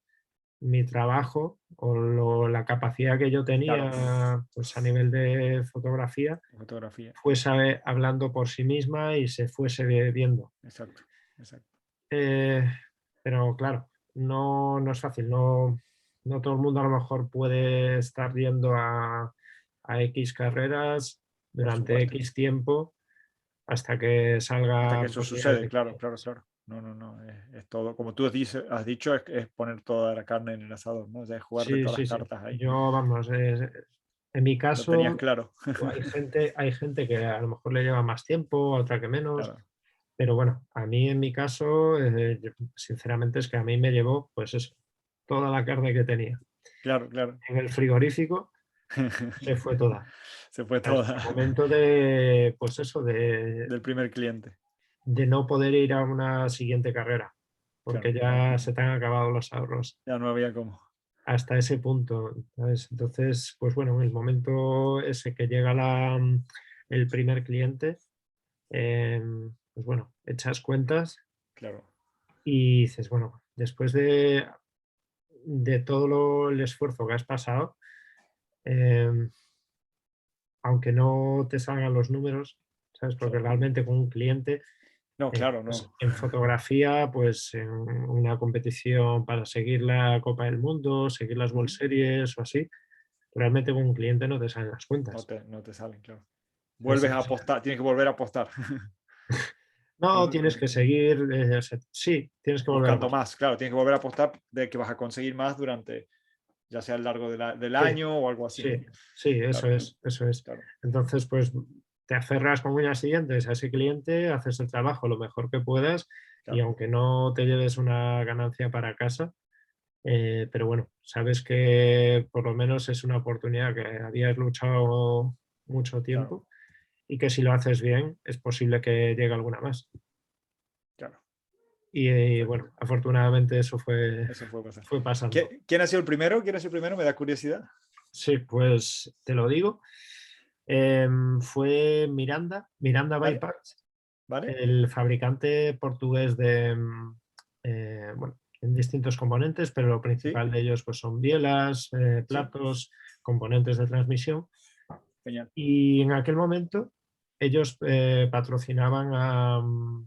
mi trabajo o la capacidad que yo claro, tenía, pues a nivel de fotografía, fotografía, fuese hablando por sí misma y se fuese viendo. exacto, exacto, Eh, pero claro, no es fácil, no todo el mundo a lo mejor puede estar yendo a X carreras por durante supuesto. X tiempo hasta que Hasta que salgan eso oportunidades sucede, de claro, claro, clientes. claro. No, no, no, es todo, como tú has dicho, es poner toda la carne en el asador, ¿no? O sea, es jugarte Sí, todas las sí, sí. cartas ahí. Yo, vamos, en mi Lo tenías caso, claro. hay gente que a lo mejor le lleva más tiempo, a otra que menos, Claro, pero bueno, a mí en mi caso, sinceramente es que a mí me llevó, pues eso, toda la carne que tenía claro, claro. en el frigorífico se fue toda. Se fue Hasta el toda momento de, pues eso, del primer cliente. de no poder ir a una siguiente carrera, porque Claro, ya, ya se te han acabado los ahorros. ya no había cómo. Hasta ese punto, ¿sabes? Entonces, pues bueno, en el momento ese que llega el primer cliente, pues bueno, echas cuentas Claro, y dices, bueno, después de todo el esfuerzo que has pasado, em, aunque no te salgan los números, ¿sabes? Porque claro. realmente con un cliente, No, claro, pues no. en fotografía, pues en una competición para seguir la Copa del Mundo, seguir las World Ujú. Series o así, realmente con un cliente no te salen las No cuentas. te, no te salen, claro. Es Vuelves a apostar, tienes que volver a apostar. No, ¿No? tienes que seguir, o sea, sí, tienes que volver a Buscando apostar. más, claro, tienes que volver a apostar de que vas a conseguir más durante, ya sea a lo largo del Sí, año o algo así, sí, ¿no? sí, eso Claro, es, eso es. claro, Entonces, pues te aferras con uñas y dientes a ese cliente, haces el trabajo lo mejor que puedas y claro, aunque no te lleves una ganancia para casa, pero bueno, sabes que por lo menos es una oportunidad que habías luchado mucho claro, tiempo y que si lo haces bien es posible que llegue alguna más. claro. Y Perfecto. bueno, afortunadamente eso Eso fue pasar. fue pasando. ¿Quién ha sido el primero? ¿Quién ha sido el primero? Me da curiosidad. Sí, pues te lo digo. Fue Miranda by ¿Vale? Parts, ¿Vale? el fabricante portugués de, bueno, en distintos componentes, pero lo Sí, principal de ellos pues, son bielas, sí, platos, componentes de transmisión. genial. Y en aquel momento ellos patrocinaban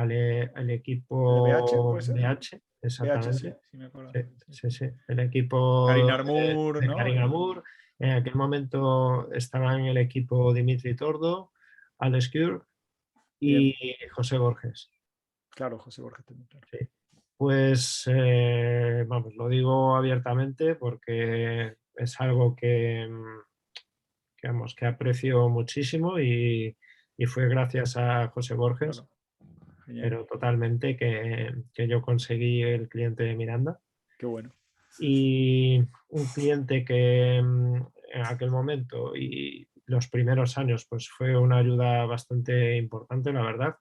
al ¿El BH equipo puede ser? BH, BH, sí, exactamente. sí me acuerdo. Sí, Sí. sí, sí. El equipo Karin Armour, de ¿no? Karim Amur. En aquel momento estaba en el equipo Dimitri Tordo, Alex Kür Bien, y José Borges. claro, José Borges también, claro. Sí. Pues vamos, lo digo abiertamente porque es algo vamos, que aprecio muchísimo y fue gracias a José Borges, Claro, genial, pero totalmente que yo conseguí el cliente de Miranda. qué bueno. Y un cliente que en aquel momento y los primeros años pues fue una ayuda bastante importante, la verdad.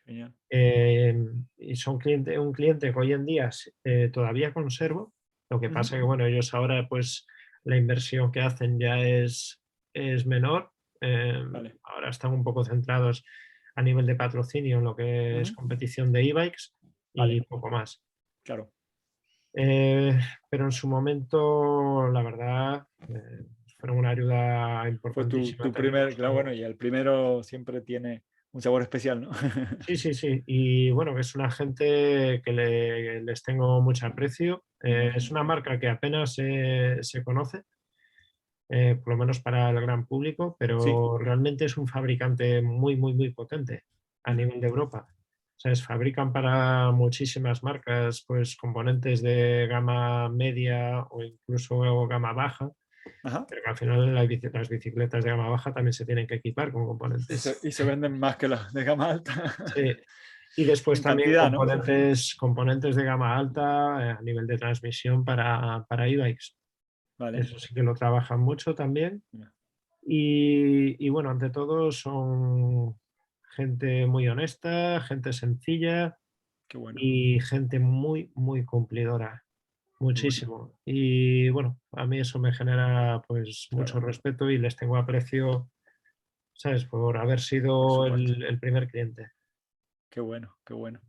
Genial. Y son un cliente que hoy en día todavía conservo. Lo que Ujú, pasa que, bueno, ellos ahora pues la inversión que hacen ya es menor. vale, Ahora están un poco centrados a nivel de patrocinio en lo que es ujú, competición de e-bikes y vale, poco más. claro. Eh, pero en su momento, la verdad, fueron una ayuda Fue importantísima. tu primer, Tenemos claro, bueno, y el primero siempre tiene un sabor especial, ¿no? Sí, sí, sí. Y bueno, es una gente que les tengo mucho aprecio. Me Es imagino. una marca que apenas se conoce, por lo menos para el gran público, Sí, pero realmente es un fabricante muy, muy, muy potente a mira, nivel de Europa. O sea, fabrican para muchísimas marcas, pues componentes de gama media o incluso gama baja, ajá. pero que al final las bicicletas de gama baja también se tienen que equipar con componentes. Y se venden más que las de gama alta Sí. Y después en también cantidad, ¿no? componentes de gama alta a nivel de transmisión para e-bikes. Vale, Eso sí que lo trabajan mucho también. mira, Y bueno, ante todo son gente muy honesta, gente sencilla qué bueno, y gente muy, muy cumplidora. qué bueno, Muchísimo. Y bueno, a mí eso me genera pues mucho claro, respeto y les tengo aprecio, ¿sabes? Por haber por sido supuesto. el primer cliente. Qué bueno, qué bueno.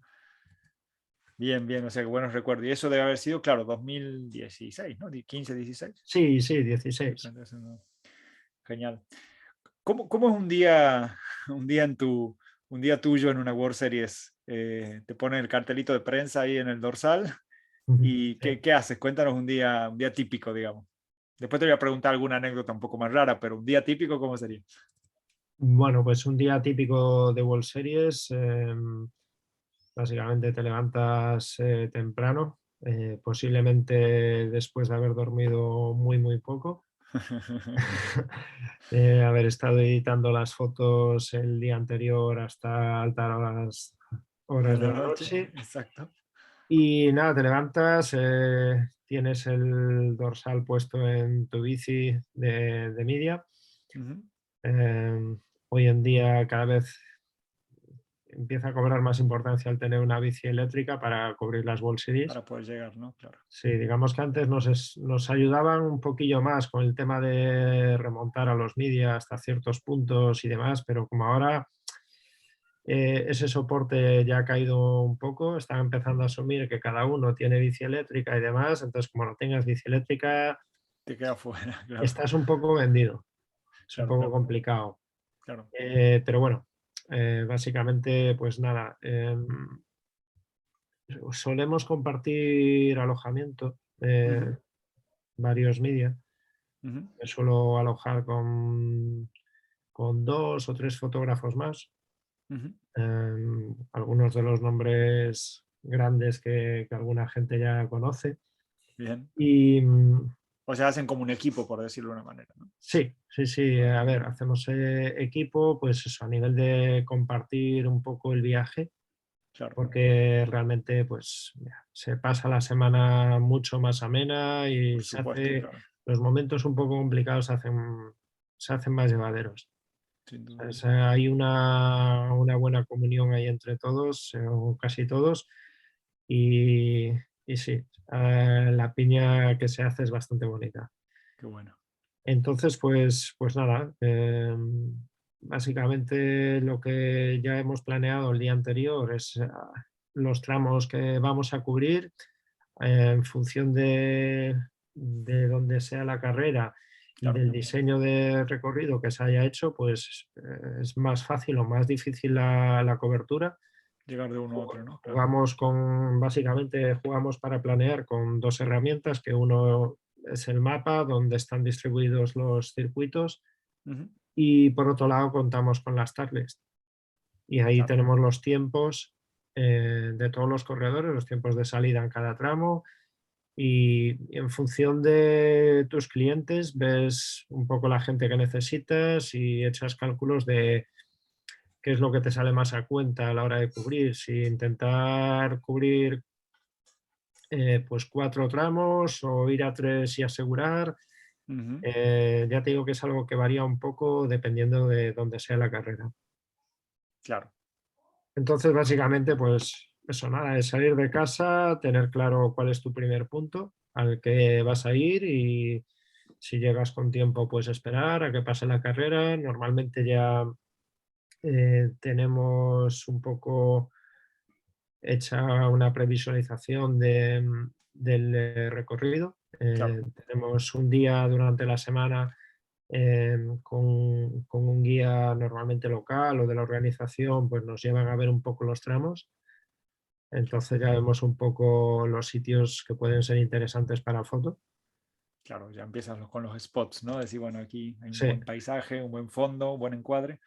Bien, bien, o sea, qué buenos recuerdos. Y eso debe haber sido, claro, 2016, ¿no? 15, 16. Sí, sí, 16. Entonces, no. Genial. ¿Cómo es un día un día tuyo en una World Series? Te ponen el cartelito de prensa ahí en el dorsal Ujú, y sí. ¿qué haces? Cuéntanos un día típico, digamos. Después te voy a preguntar alguna anécdota un poco más rara, pero un día típico, ¿cómo sería? Bueno, pues un día típico de World Series, básicamente te levantas temprano, posiblemente después de haber dormido muy, muy poco, haber estado editando las fotos el día anterior hasta altas De horas de la la noche, noche. exacto. Y nada, te levantas, tienes el dorsal puesto en tu bici de media. Ujú. Eh, Hoy en día cada vez empieza a cobrar más importancia el tener una bici eléctrica para cubrir las World Series. Para poder llegar, ¿no? Claro. Sí, digamos que antes nos ayudaban un poquillo más con el tema de remontar a los media hasta ciertos puntos y demás, pero como ahora ese soporte ya ha caído un poco, están empezando a asumir que cada uno tiene bici eléctrica y demás, entonces como no tengas bici eléctrica, Te queda fuera, claro. estás un poco vendido, es un Claro, poco claro, complicado. claro. Pero bueno, básicamente pues nada. Solemos compartir alojamiento, Ujú, varios media. ujú, Me suelo alojar con dos o tres fotógrafos más. ujú. Algunos de los nombres grandes que alguna gente ya conoce. Bien. Y O sea, hacen como un equipo, por decirlo de una manera, ¿no? sí, sí, sí. Vale, A ver, genial. hacemos equipo, pues eso, a nivel de compartir un poco el viaje, Claro, porque realmente pues mira, se pasa la semana mucho más amena y por supuesto, claro. los momentos un poco complicados se hacen más llevaderos. Sin duda. O sea, hay una buena comunión ahí entre todos, o casi todos, y, y sí, la piña que se hace es bastante bonita. Qué bueno. Entonces, pues nada, básicamente lo que ya hemos planeado el día anterior es los tramos que vamos a cubrir en función de donde sea la carrera y Claro, del diseño de recorrido que se haya hecho, pues es más fácil o más difícil la cobertura. Llegar de uno a otro, ¿no? Claro. Básicamente jugamos para planear con dos herramientas, que uno es el mapa, donde están distribuidos los circuitos, Ujú. y por otro lado contamos con las tablets. Y ahí Claro. tenemos los tiempos de todos los corredores, los tiempos de salida en cada tramo, y en función de tus clientes ves un poco la gente que necesitas y echas cálculos de qué es lo que te sale más a cuenta a la hora de cubrir. Si intentar cubrir pues 4 tramos o ir a 3 y asegurar. Ujú. Ya te digo que es algo que varía un poco dependiendo de dónde sea la carrera. Claro. Entonces, básicamente, pues eso, nada, es salir de casa, tener claro cuál es tu primer punto al que vas a ir, y si llegas con tiempo, pues esperar a que pase la carrera. Normalmente ya tenemos un poco hecha una previsualización del recorrido. Claro. Tenemos un día durante la semana con un guía normalmente local o de la organización, pues nos llevan a ver un poco los tramos. Claro. Entonces ya vemos un poco los sitios que pueden ser interesantes para foto. Claro, ya empiezas con los spots, ¿no? Decir, bueno, aquí hay un Sí, buen paisaje, un buen fondo, un buen encuadre.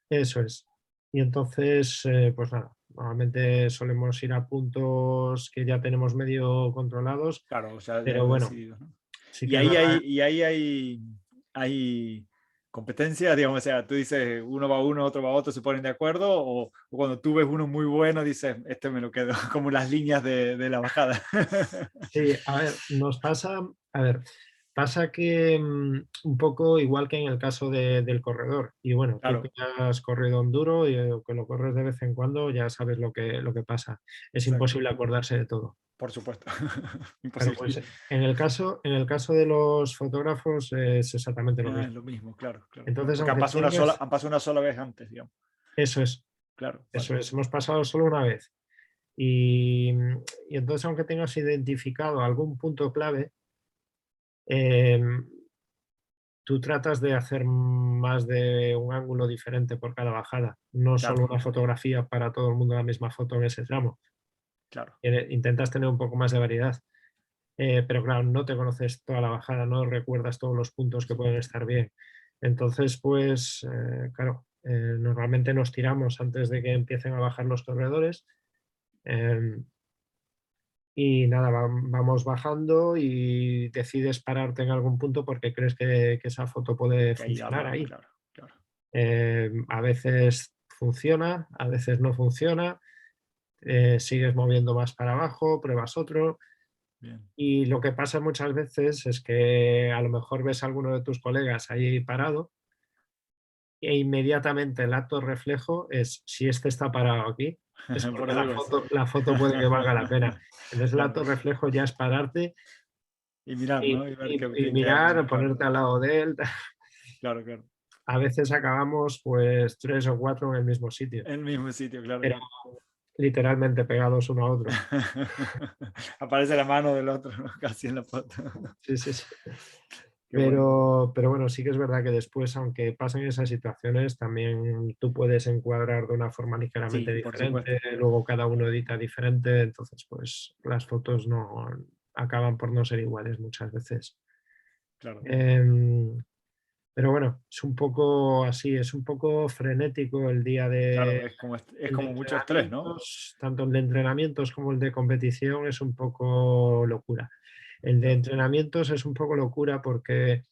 eso es. Y entonces, pues nada, normalmente solemos ir a puntos que ya tenemos medio controlados, Claro, o sea, ya pero bueno, decidido, ¿no? sí Y que es ahí verdad. hay competencia, digamos, o sea, tú dices uno va uno, otro va otro, se ponen de acuerdo, o cuando tú ves uno muy bueno, dices, este me lo quedo, como las líneas de la bajada. Sí, a ver, pasa que un poco igual que en el caso del corredor. Y bueno, tú que Claro, has corrido enduro y que lo corres de vez en cuando, ya sabes lo que pasa. Es exacto, imposible acordarse de todo. por supuesto. Claro, Imposible. pues en el caso de los fotógrafos es exactamente lo Ah, es mismo. lo mismo, claro, claro. Entonces, Porque aunque tengas, han pasado una sola vez antes, digamos. eso es, Claro, vale. eso es, hemos pasado solo una vez. Y entonces, aunque tengas identificado algún punto clave, em, tú tratas de hacer más de un ángulo diferente por cada bajada, no solo Claro, una fotografía para todo el mundo la misma foto en ese tramo. claro. Intentas tener un poco más de variedad, pero claro, no te conoces toda la bajada, no recuerdas todos los puntos Por que pueden supuesto. estar bien. Entonces, pues, claro, normalmente nos tiramos antes de que empiecen a bajar los corredores. em, y nada, vamos bajando y decides pararte en algún punto porque crees que esa foto puede Que hay funcionar algo, ahí. claro, claro. A veces funciona, a veces no funciona, sigues moviendo más para abajo, pruebas otro. Bien. Y lo que pasa muchas veces es que a lo mejor ves a alguno de tus colegas ahí parado, e inmediatamente el acto reflejo es: si este está parado aquí, es Por porque la algo es. foto, la foto puede que valga la pena. Entonces el Claro. acto reflejo ya es pararte Y mirar, y, ¿no? Y ver y qué ángulo, mirar, claro, ponerte al lado de él. claro, claro. A veces acabamos pues 3 o 4 en el mismo sitio, En el mismo sitio, claro, pero claro. literalmente pegados uno a otro. Aparece la mano del otro, ¿no? Casi en la foto. Sí, sí, sí. Qué bueno. Pero bueno, sí que es verdad que después, aunque pasen esas situaciones, también tú puedes encuadrar de una forma ligeramente Sí, por supuesto. diferente, luego cada uno edita diferente, entonces pues las fotos no acaban por no ser iguales muchas veces. Claro. Em, pero bueno, es un poco así, es un poco frenético Claro, es el de como mucho estrés, ¿no? entrenamientos, tanto el de entrenamientos como el de competición es un poco locura. El de Claro. entrenamientos es un poco locura porque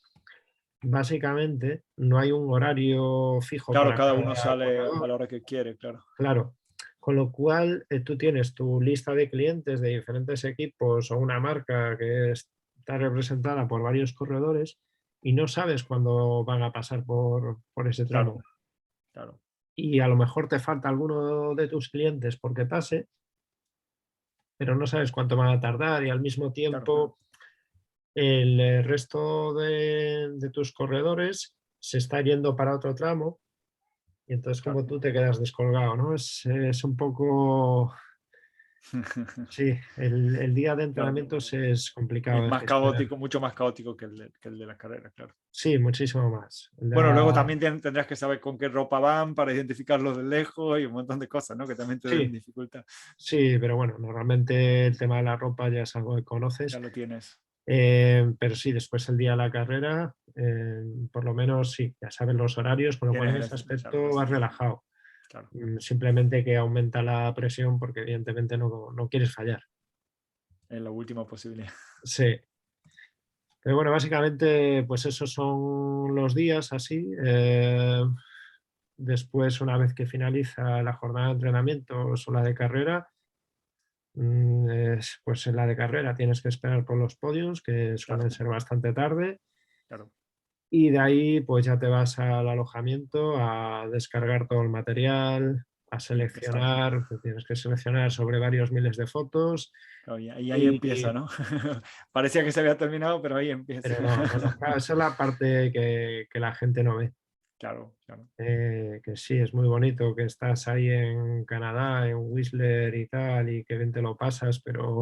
básicamente no hay un horario fijo Claro, para cada cada uno sale a corredor, la hora que quiere, claro. claro. Con lo cual, tú tienes tu lista de clientes de diferentes equipos o una marca que está representada por varios corredores y no sabes cuándo van a pasar por ese Claro, tramo. claro. Y a lo mejor te falta alguno de tus clientes porque pase, pero no sabes cuánto van a tardar, y al mismo Claro, claro. tiempo el resto de tus corredores se está yendo para otro tramo. Y entonces Claro. como tú te quedas descolgado, ¿no? Es un poco Sí, el día de Claro, entrenamientos es complicado es de más gestionar. caótico, mucho más caótico que el de la carrera, claro. Sí, muchísimo más. Bueno, luego también tendrás que saber con qué ropa van para identificarlos de lejos y un montón de cosas, ¿no? Que también te den Sí, dificultad. sí, pero bueno, normalmente el tema de la ropa ya es algo que Ya conoces. lo tienes. Pero sí, después el día de la carrera, por lo menos sí, ya sabes los horarios, con lo cual en ese Claro, aspecto vas relajado. claro. Simplemente que aumenta la presión porque evidentemente no quieres fallar. Es la última posibilidad. Sí, pero bueno, básicamente pues esos son los días así. Después, una vez que finaliza la jornada de entrenamiento o la de carrera, pues en la de carrera tienes que esperar por los podios, que Claro, suelen ser bastante tarde. claro. Y de ahí, pues ya te vas al alojamiento a descargar todo el material, a Y empezar. seleccionar, que tienes que seleccionar sobre varios miles de fotos. Claro, y ahí empieza, Y, ¿no? Parecía que se había terminado, pero ahí empieza. pero no, claro, esa es la parte que la gente no ve. Claro, claro. Que sí, es muy bonito, que estás ahí en Canadá, en Whistler y tal, y que bien te lo pasas, pero,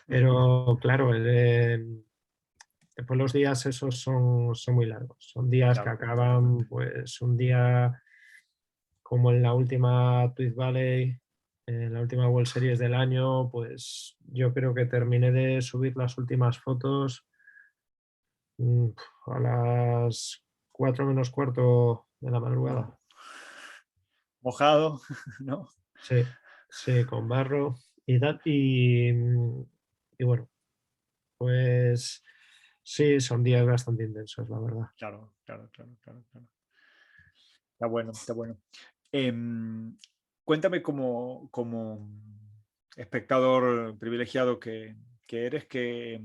pero claro, después los días esos son muy largos. Son días que Claro, acaban, totalmente. pues un día como en la última Tweed Valley, en la última World Series del año, pues yo creo que terminé de subir las últimas fotos mm, a las 4 menos cuarto de la madrugada. Wow. Mojado, ¿no? Sí, sí, con barro y tal. Y bueno, pues sí, son días bastante intensos, la verdad. Claro, claro, claro, claro, claro. Está bueno, está bueno. Em, Cuéntame como espectador privilegiado que eres, que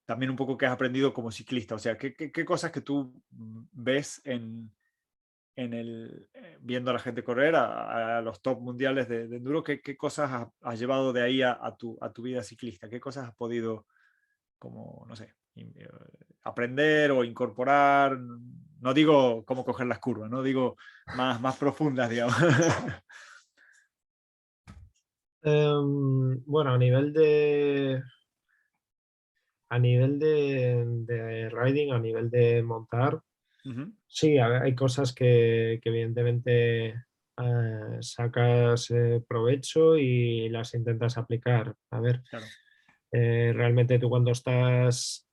también un poco que has aprendido como ciclista. O sea, ¿qué cosas que tú ves viendo a la gente correr, a los top mundiales de enduro, qué cosas has llevado de ahí a tu vida ciclista? ¿Qué cosas has podido, como, no sé, aprender o incorporar? No digo cómo coger las curvas, no digo más profundas, digamos. Bueno, a nivel de riding, a nivel de montar, Ujú, sí, hay cosas que evidentemente sacas provecho y las intentas aplicar. A ver, claro, realmente tú cuando estás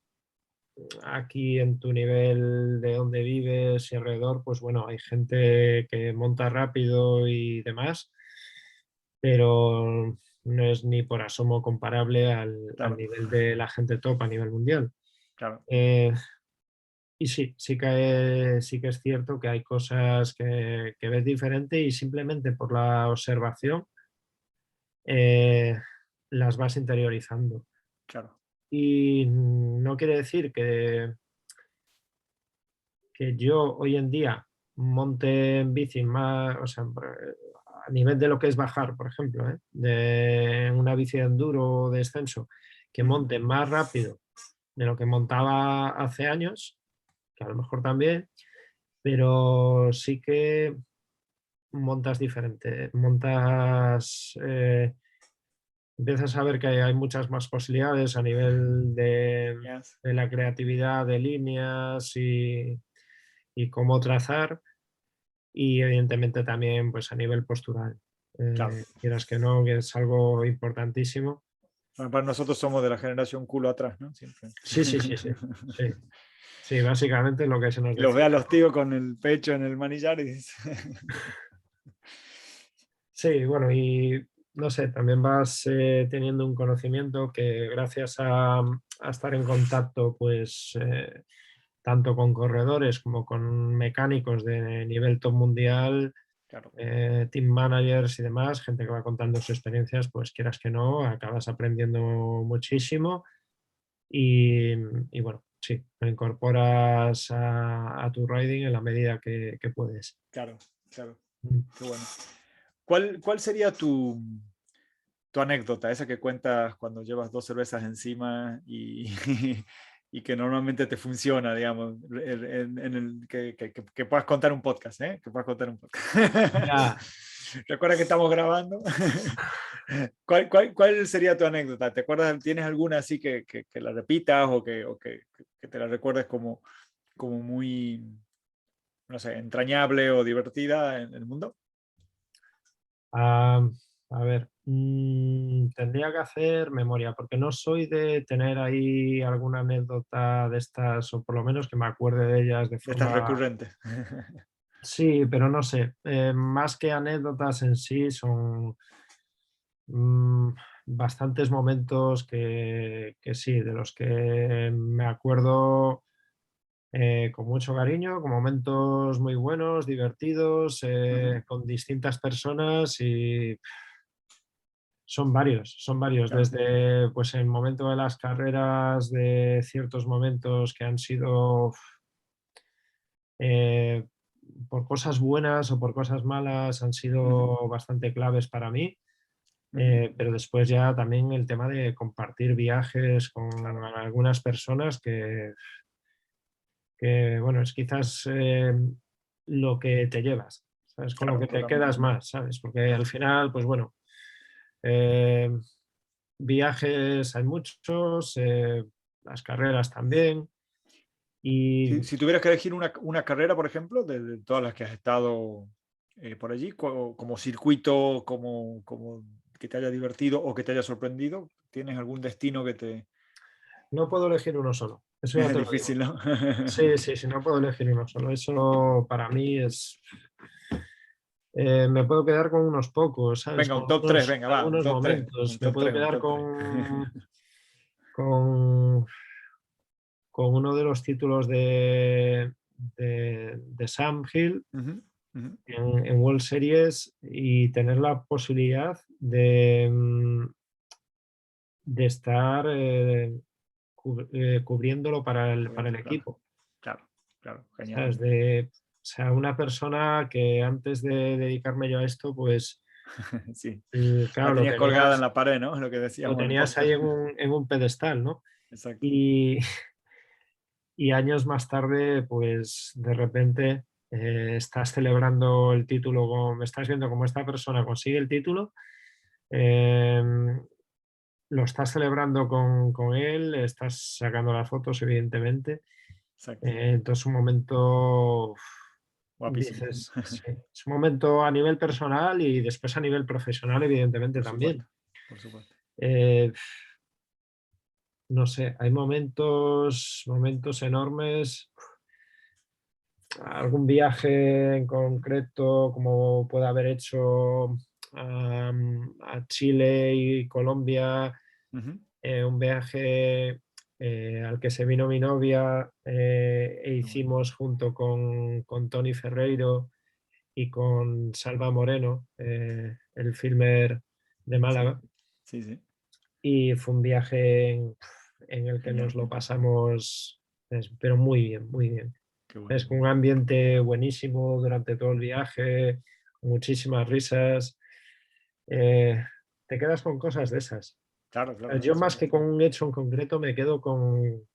aquí en tu nivel de donde vives y alrededor, pues bueno, hay gente que monta rápido y demás, pero no es ni por asomo comparable al claro, nivel de la gente top a nivel mundial. claro, Eh, y sí, sí que es cierto que hay cosas que ves diferente y simplemente por la observación eh, las vas interiorizando. claro, Y no quiere decir que yo hoy en día monte en bici más, o sea, a nivel de lo que es bajar, por ejemplo, de una bici de enduro o de descenso, que ujú, monte más rápido de lo que montaba hace años, que a lo mejor también, pero sí que montas diferente, empiezas a ver que hay muchas más posibilidades a nivel yes, de la creatividad de líneas y cómo trazar y evidentemente también pues a nivel postural. claro. Quieras que no, que es algo importantísimo. Bueno, para nosotros somos de la generación culo atrás, ¿no? Siempre. Sí, sí, sí, sí, sí. Sí, básicamente es lo que se nos Y los ve decía. a los tíos con el pecho en el manillar y dice, Sí, bueno, y no sé, también vas teniendo un conocimiento que gracias a estar en contacto, pues tanto con corredores como con mecánicos de nivel top mundial, claro, team managers y demás, gente que va contando sus experiencias, pues quieras que no, acabas aprendiendo muchísimo y bueno, sí, lo incorporas a tu riding en la medida que puedes. claro, claro. Mm. Qué bueno. ¿Cuál sería tu anécdota, esa que cuentas cuando llevas dos cervezas encima y que normalmente te funciona, digamos, que puedas contar un podcast, ¿eh? Que puedas contar un podcast. Ya. Recuerda que estamos grabando. ¿Cuál sería tu anécdota? ¿Te acuerdas? ¿Tienes alguna así que la repitas que te la recuerdes como muy, no sé, entrañable o divertida en el mundo? Ah, a ver, tendría que hacer memoria, porque no soy de tener ahí alguna anécdota de estas, o por lo menos que me acuerde de ellas de De estas forma... recurrentes. Sí, pero no sé, más que anécdotas en sí, son bastantes momentos que sí, de los que me acuerdo con mucho cariño, con momentos muy buenos, divertidos, con distintas personas y son varios, Claro. desde pues el momento de las carreras, de ciertos momentos que han sido eh, por cosas buenas o por cosas malas, han Ujú, sido bastante claves para mí. ujú. Pero después ya también el tema de compartir viajes con Claro, algunas personas que, bueno, es quizás lo que te llevas, ¿sabes? Con lo claro, que te quedas totalmente. más, ¿sabes? Porque al Claro. final, pues bueno, eh, viajes hay muchos, las carreras también. Si, Y si tuvieras que elegir una carrera, por ejemplo, de todas las que has estado por allí, como circuito, como que te haya divertido o que te haya sorprendido, ¿tienes algún destino que te... no puedo elegir uno solo, eso ya Es te lo digo. difícil, ¿no? Sí, sí, sí, no puedo elegir uno solo. Eso para mí es... me puedo quedar con unos pocos, ¿sabes? Venga, Con un top 3 venga, va, un algunos top 3 momentos. un Me top puedo 3 un quedar top 3 con, con uno de los títulos de Sam Hill Ujú, ujú. en World Series y tener la posibilidad de estar cubriéndolo para el Claro, equipo. claro, claro, genial. ¿Sabes? O sea, una persona que antes de dedicarme yo a esto, pues Sí, la claro, tenías colgada en la pared, ¿no? Lo que lo decíamos en el tenías podcast. ahí en un pedestal, ¿no? Exacto. Y, y años más tarde, pues de repente estás celebrando el título, estás viendo cómo esta persona consigue el título, eh, lo estás celebrando con él, estás sacando las fotos, evidentemente. Exacto. Entonces, un momento, Guapísimo. dices, sí, es un momento a nivel personal y después a nivel profesional, evidentemente Por también. supuesto, por supuesto. Eh, no sé, hay momentos enormes. Algún viaje en concreto, como puede haber hecho a Chile y Colombia, Ujú. un viaje al que se vino mi novia e Qué bueno. hicimos junto con Tony Ferreiro y con Salva Moreno, el filmer de Sí, Málaga. sí, sí. Y fue un viaje en el que nos Genial. lo pasamos, pero muy bien, muy bien. Qué bueno. Es con un ambiente buenísimo durante todo el viaje, muchísimas risas. eh, Te quedas con cosas de esas. Claro, claro, Yo por más que supuesto. con un hecho en concreto me quedo con,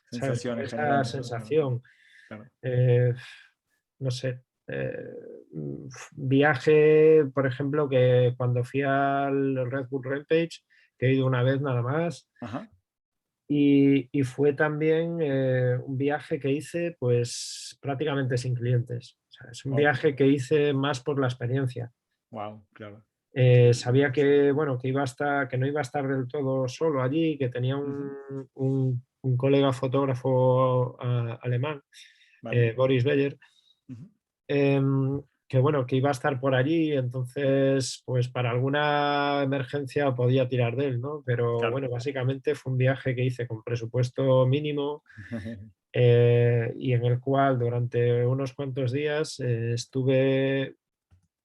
¿sabes? Con Sensaciones esa generales, ¿no? Claro, sensación. claro. Eh, no sé. Viaje, por ejemplo, que cuando fui al Red Bull Rampage, que he ido una vez nada más, Ajá. y fue también un viaje que hice pues prácticamente sin clientes. O sea, es un Wow, viaje que hice más por la experiencia. wow, claro. Increíble. Sabía que, bueno, que no iba a estar del todo solo allí, que tenía Ujú. un colega fotógrafo alemán, Vale. Boris Beyer, Ujú. que bueno, que iba a estar por allí, entonces, pues para alguna emergencia podía tirar de él, ¿no? Pero Claro. bueno, básicamente fue un viaje que hice con presupuesto mínimo y en el cual durante unos cuantos días estuve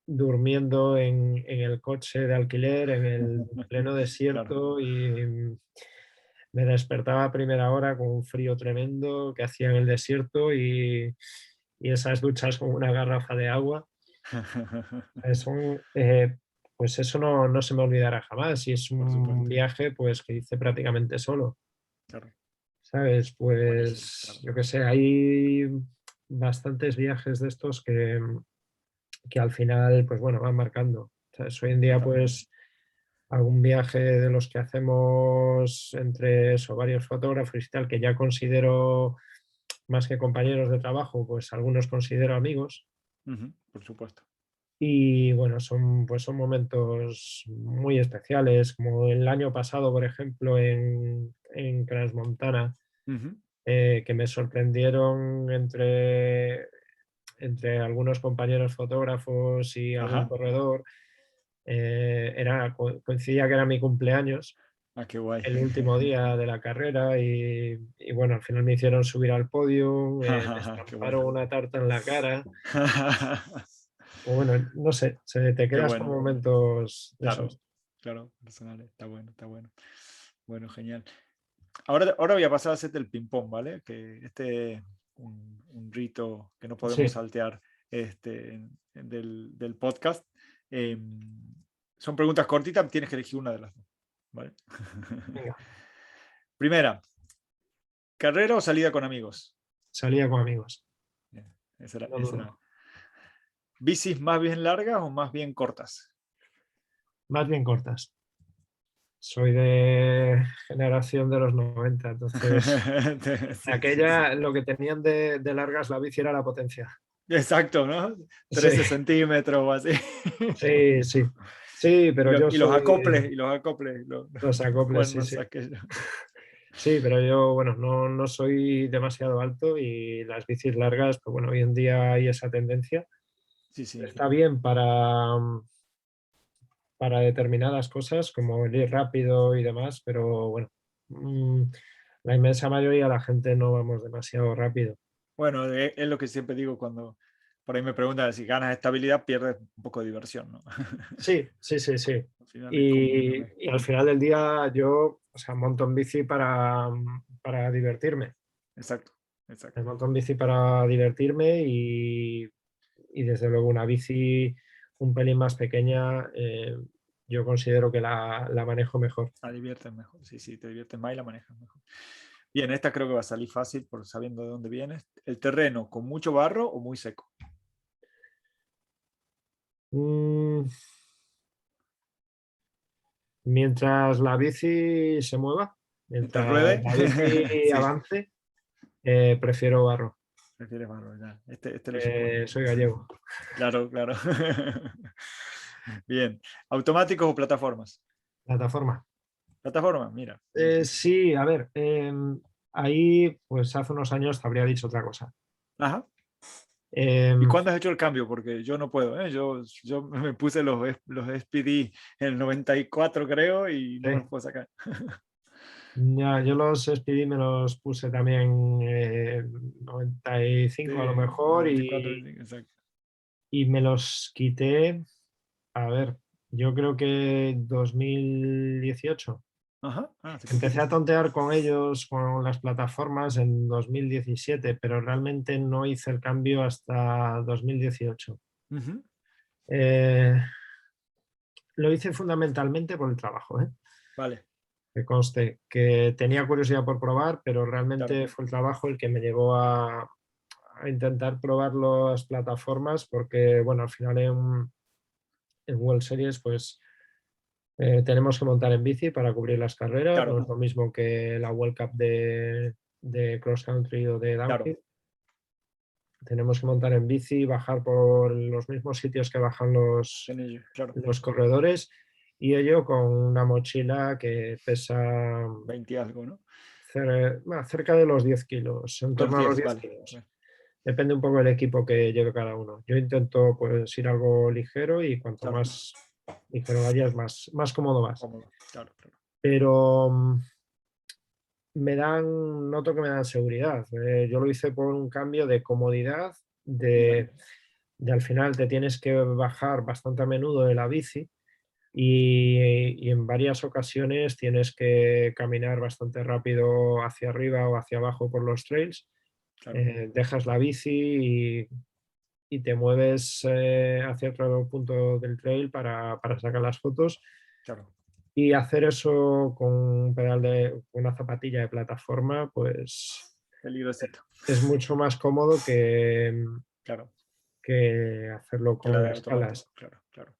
durmiendo en el coche de alquiler en el pleno Claro. desierto y me despertaba a primera hora con un frío tremendo que hacía en el desierto y esas duchas con una garrafa de agua. Son, pues eso no se me olvidará jamás y es Por un supuesto. viaje pues que hice prácticamente solo. Claro. ¿Sabes? Buenísimo. Pues Claro. yo qué sé, hay bastantes viajes de estos que que al final, pues bueno, van marcando. O sea, hoy en día, pues algún viaje de los que hacemos entre eso, varios fotógrafos y tal, que ya considero más que compañeros de trabajo, pues algunos considero amigos. Por supuesto. Y bueno, son momentos muy especiales, como el año pasado, por ejemplo, en Crans-Montana, Ujú. que me sorprendieron entre algunos compañeros fotógrafos y algún Ajá. corredor. Coincidía que era mi cumpleaños, Ah, qué guay. el último día de la carrera, y bueno, al final me hicieron subir al podio, me Qué bueno. estamparon una tarta en la cara. O bueno, no sé, te Qué quedas con bueno. momentos de Claro, esos. claro, personal, está bueno, está bueno. Bueno, genial. Ahora voy a pasar a hacerte el ping-pong, ¿vale? Que este es un rito que no podemos Sí, saltear del podcast. Son preguntas cortitas, tienes que elegir una de las dos, ¿vale? venga, Primera, ¿carrera o salida con amigos? salía con amigos, Bien, esa era, no esa dudo. era. ¿Bicis más bien largas o más bien cortas? Más bien cortas. Soy de generación de los 90, entonces Sí, sí, sí. aquella, lo que tenían de largas la bici era la potencia. Exacto, ¿no? Sí, 13 centímetros o así. sí, sí. Sí, Y, pero yo y los soy acoples, y los acoples, los los acoples, sí, cuernos sí. aquellos. Sí, pero yo, bueno, no soy demasiado alto y las bicis largas, pues bueno, hoy en día hay esa tendencia. Sí, sí, Está bien para determinadas cosas, como el ir rápido y demás, pero bueno, mm, la inmensa mayoría de la gente no vamos demasiado rápido. bueno, es lo que siempre digo cuando por ahí me preguntan si ganas estabilidad, pierdes un poco de diversión, ¿no? Sí, sí, sí, sí. Al final es como una Y mezcla. al final del día yo, o sea, monto en bici para divertirme. Exacto, exacto. Me monto en bici para divertirme y desde luego una bici un pelín más pequeña, yo considero que la manejo mejor. La diviertes mejor, sí, sí, te diviertes más y la manejas mejor. Bien, esta creo que va a salir fácil por sabiendo de dónde vienes. ¿El terreno con mucho barro o muy seco? Mm, Mientras la bici se mueva, Mientras mientras ruede, la bici sí, avance, prefiero barro. prefieres barro, ya. Este lo suponía. Soy gallego. Claro, claro. Bien. ¿Automáticos o plataformas? Plataforma. Plataforma, mira. Bien. Sí, a ver, ahí pues hace unos años te habría dicho otra cosa. Ajá. ¿Y Em, cuándo has hecho el cambio? Porque yo no puedo, ¿eh? Yo me puse los SPD en el 94, creo, y no me los sí. puedo sacar. Ya, yo los Speedy me los puse también 95 a lo Sí, mejor 94, exacto. y me los quité, a ver, yo creo que 2018. Ajá. Ah, hace Empecé poquito. a tontear con ellos, con las plataformas en 2017, pero realmente no hice el cambio hasta 2018. Ujú. Eh, lo hice fundamentalmente por el trabajo, ¿eh? Vale, Que conste que tenía curiosidad por probar, pero claro, realmente fue el trabajo el que me llevó a intentar probar las plataformas, porque bueno, al final en World Series pues tenemos que montar en bici para cubrir las carreras, no claro, es lo mismo que la World Cup de cross country o de claro. downhill. Tenemos que montar en bici, bajar por los mismos sitios que bajan Claro, los corredores, y ello con una mochila que pesa 20 y algo, ¿no? cerca de los 10 kilos, en Los torno a los 10, 10 vale. kilos. Bueno, Depende un poco del equipo que lleve cada uno. Yo intento pues ir algo ligero y cuanto claro, más ligero vayas, más cómodo vas. cómodo, claro, claro. Pero noto que me dan seguridad. Yo lo hice por un cambio de comodidad, Ya, de al final te tienes que bajar bastante a menudo de la bici y en varias ocasiones tienes que caminar bastante rápido hacia arriba o hacia abajo por los trails. claro, Dejas la bici y te mueves hacia otro punto del trail para sacar las fotos. claro. Y hacer eso con un pedal una zapatilla de plataforma, pues Peligrosito, es mucho más cómodo claro. que hacerlo Que la con de las automático, alas. claro, claro.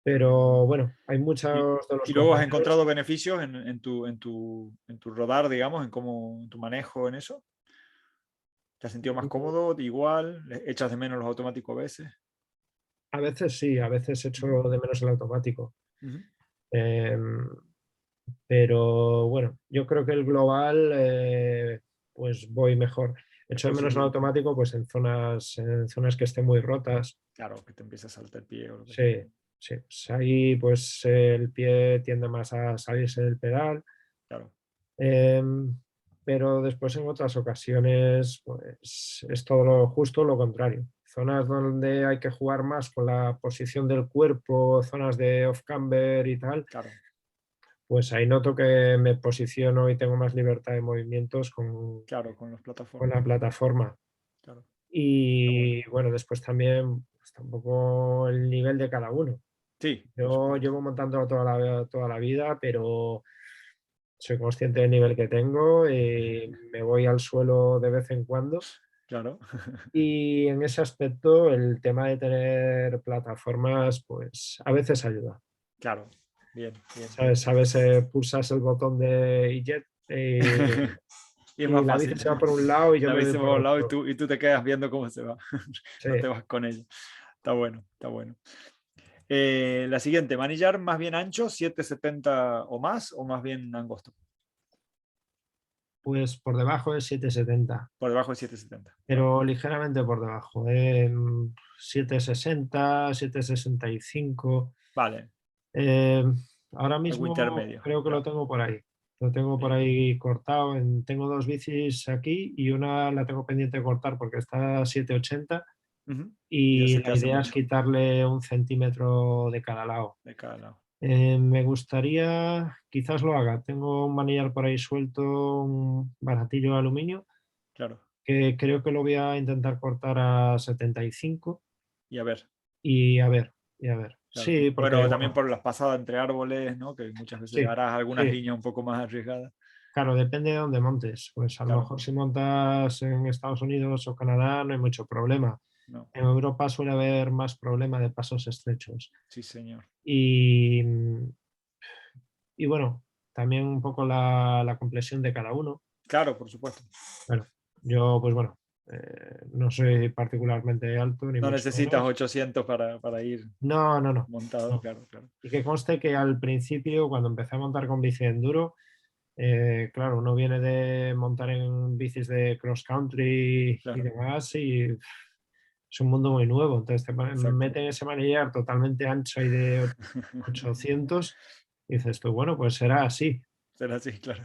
Pero bueno, hay Y, muchos de los y luego has compañeros. encontrado beneficios en tu rodar, digamos, en tu manejo en eso. ¿Te has sentido más cómodo? Igual, echas de menos los automáticos a veces. A veces sí, a veces echo Ujú, de menos el automático. ujú. Em, pero bueno, yo creo que el global, pues voy mejor. Echo de menos el Positivo. automático pues en zonas que estén muy rotas. Claro, que te empieza a saltar el pie o lo que sea. Sí, sí. Pues ahí pues el pie tiende más a salirse del pedal. Claro, Em, pero después en otras ocasiones pues es todo lo justo lo contrario. Zonas donde hay que jugar más con la posición del cuerpo, zonas de off-camber y tal, claro, pues ahí noto que me posiciono y tengo más libertad de movimientos claro, con las con plataformas. la plataforma. Claro, está bueno. Y bueno, después también pues, tampoco el nivel de cada uno. Sí, por Yo supuesto. llevo montando toda la vida, pero soy consciente del nivel que tengo y me voy al suelo de vez en cuando. Claro, Y en ese aspecto el tema de tener plataformas, pues a veces ayuda. claro. Bien, bien, bien. ¿Sabes? Pulsas el botón de eject Y es y más la bici fácil. se va por un lado y yo La me bici voy se por mueve a un lado y otro. tú te quedas viendo cómo se va. Sí. No te vas con ella. Está bueno, está bueno. La siguiente, manillar más bien ancho, 770 o más bien angosto. Pues por debajo de 770, Por debajo de 770. Vale, pero ligeramente por debajo. 760, 765. vale. Eh, ahora Algo mismo intermedio. creo que lo Claro. tengo por ahí. Lo tengo por Bien. ahí cortado. Tengo dos bicis aquí y una la tengo pendiente de cortar porque está a 780 Ujú. Y ya y se te la hace idea es mucho quitarle 1 centímetro de cada lado. de cada lado. Me gustaría, quizás lo haga. Tengo un manillar por ahí suelto, un baratillo de aluminio, Claro. que creo que lo voy a intentar cortar a 75 Y a ver. y a ver, y a ver. Claro. Sí, porque Bueno, también bueno, por las pasadas entre árboles, ¿no? Que muchas veces sí, harás algunas sí, líneas un poco más arriesgadas. claro, depende de dónde montes. Pues a lo Claro. mejor si montas en Estados Unidos o Canadá no hay mucho problema. No. En Europa suele haber más problema de pasos estrechos. Sí, señor. Y, y bueno, también un poco la complexión de cada uno. Claro, por supuesto. Bueno, yo, pues bueno, no soy particularmente alto, ni No mucho necesitas menos. 800 para ir No, no, no, montado, no. claro, claro. Y que conste que al principio, cuando empecé a montar con bici enduro, claro, uno viene de montar en bicis de cross country y Claro, demás, y es un mundo muy nuevo. Entonces te exacto. meten ese manillar totalmente ancho y de 800, y dices tú, bueno, pues será así. Será así, claro.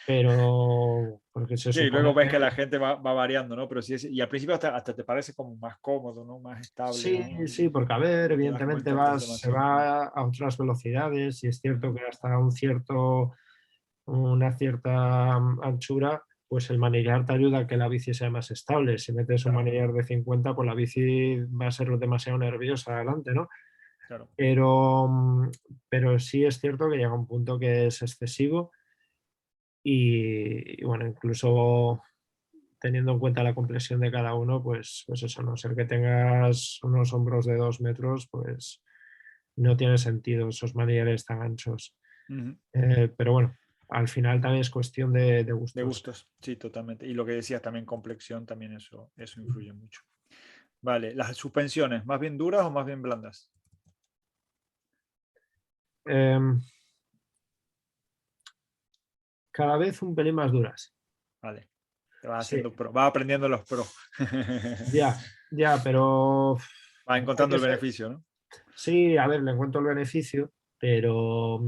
Pero porque se Sí, y supone luego ves que que la gente va variando, ¿no? Pero sí, y al principio hasta te parece como más cómodo, ¿no? Más estable, sí, ¿no? sí, porque a ver, Y te das evidentemente cuenta que es se demasiado. va a otras velocidades y es cierto Ujú. que hasta una cierta anchura, pues el manillar te ayuda a que la bici sea más estable. Si metes un Claro, manillar de 50, pues la bici va a ser demasiado nerviosa adelante, ¿no? claro. Pero, pero sí es cierto que llega un punto que es excesivo y bueno, incluso teniendo en cuenta la compresión de cada uno, pues eso, a no ser que tengas unos hombros de 2 metros, pues no tiene sentido esos manillares tan anchos. Ujú. Pero bueno, al final también es cuestión de De gustos. gustos, sí, totalmente. Y lo que decías también, complexión, también eso influye mucho. Vale, las suspensiones, ¿más bien duras o más bien blandas? Em, cada vez un pelín más duras. Vale, te vas Sí, haciendo pro, vas aprendiendo los pros. ya, ya, pero Vas hay encontrando que el ser. beneficio, ¿no? Sí, a ver, le encuentro el beneficio, pero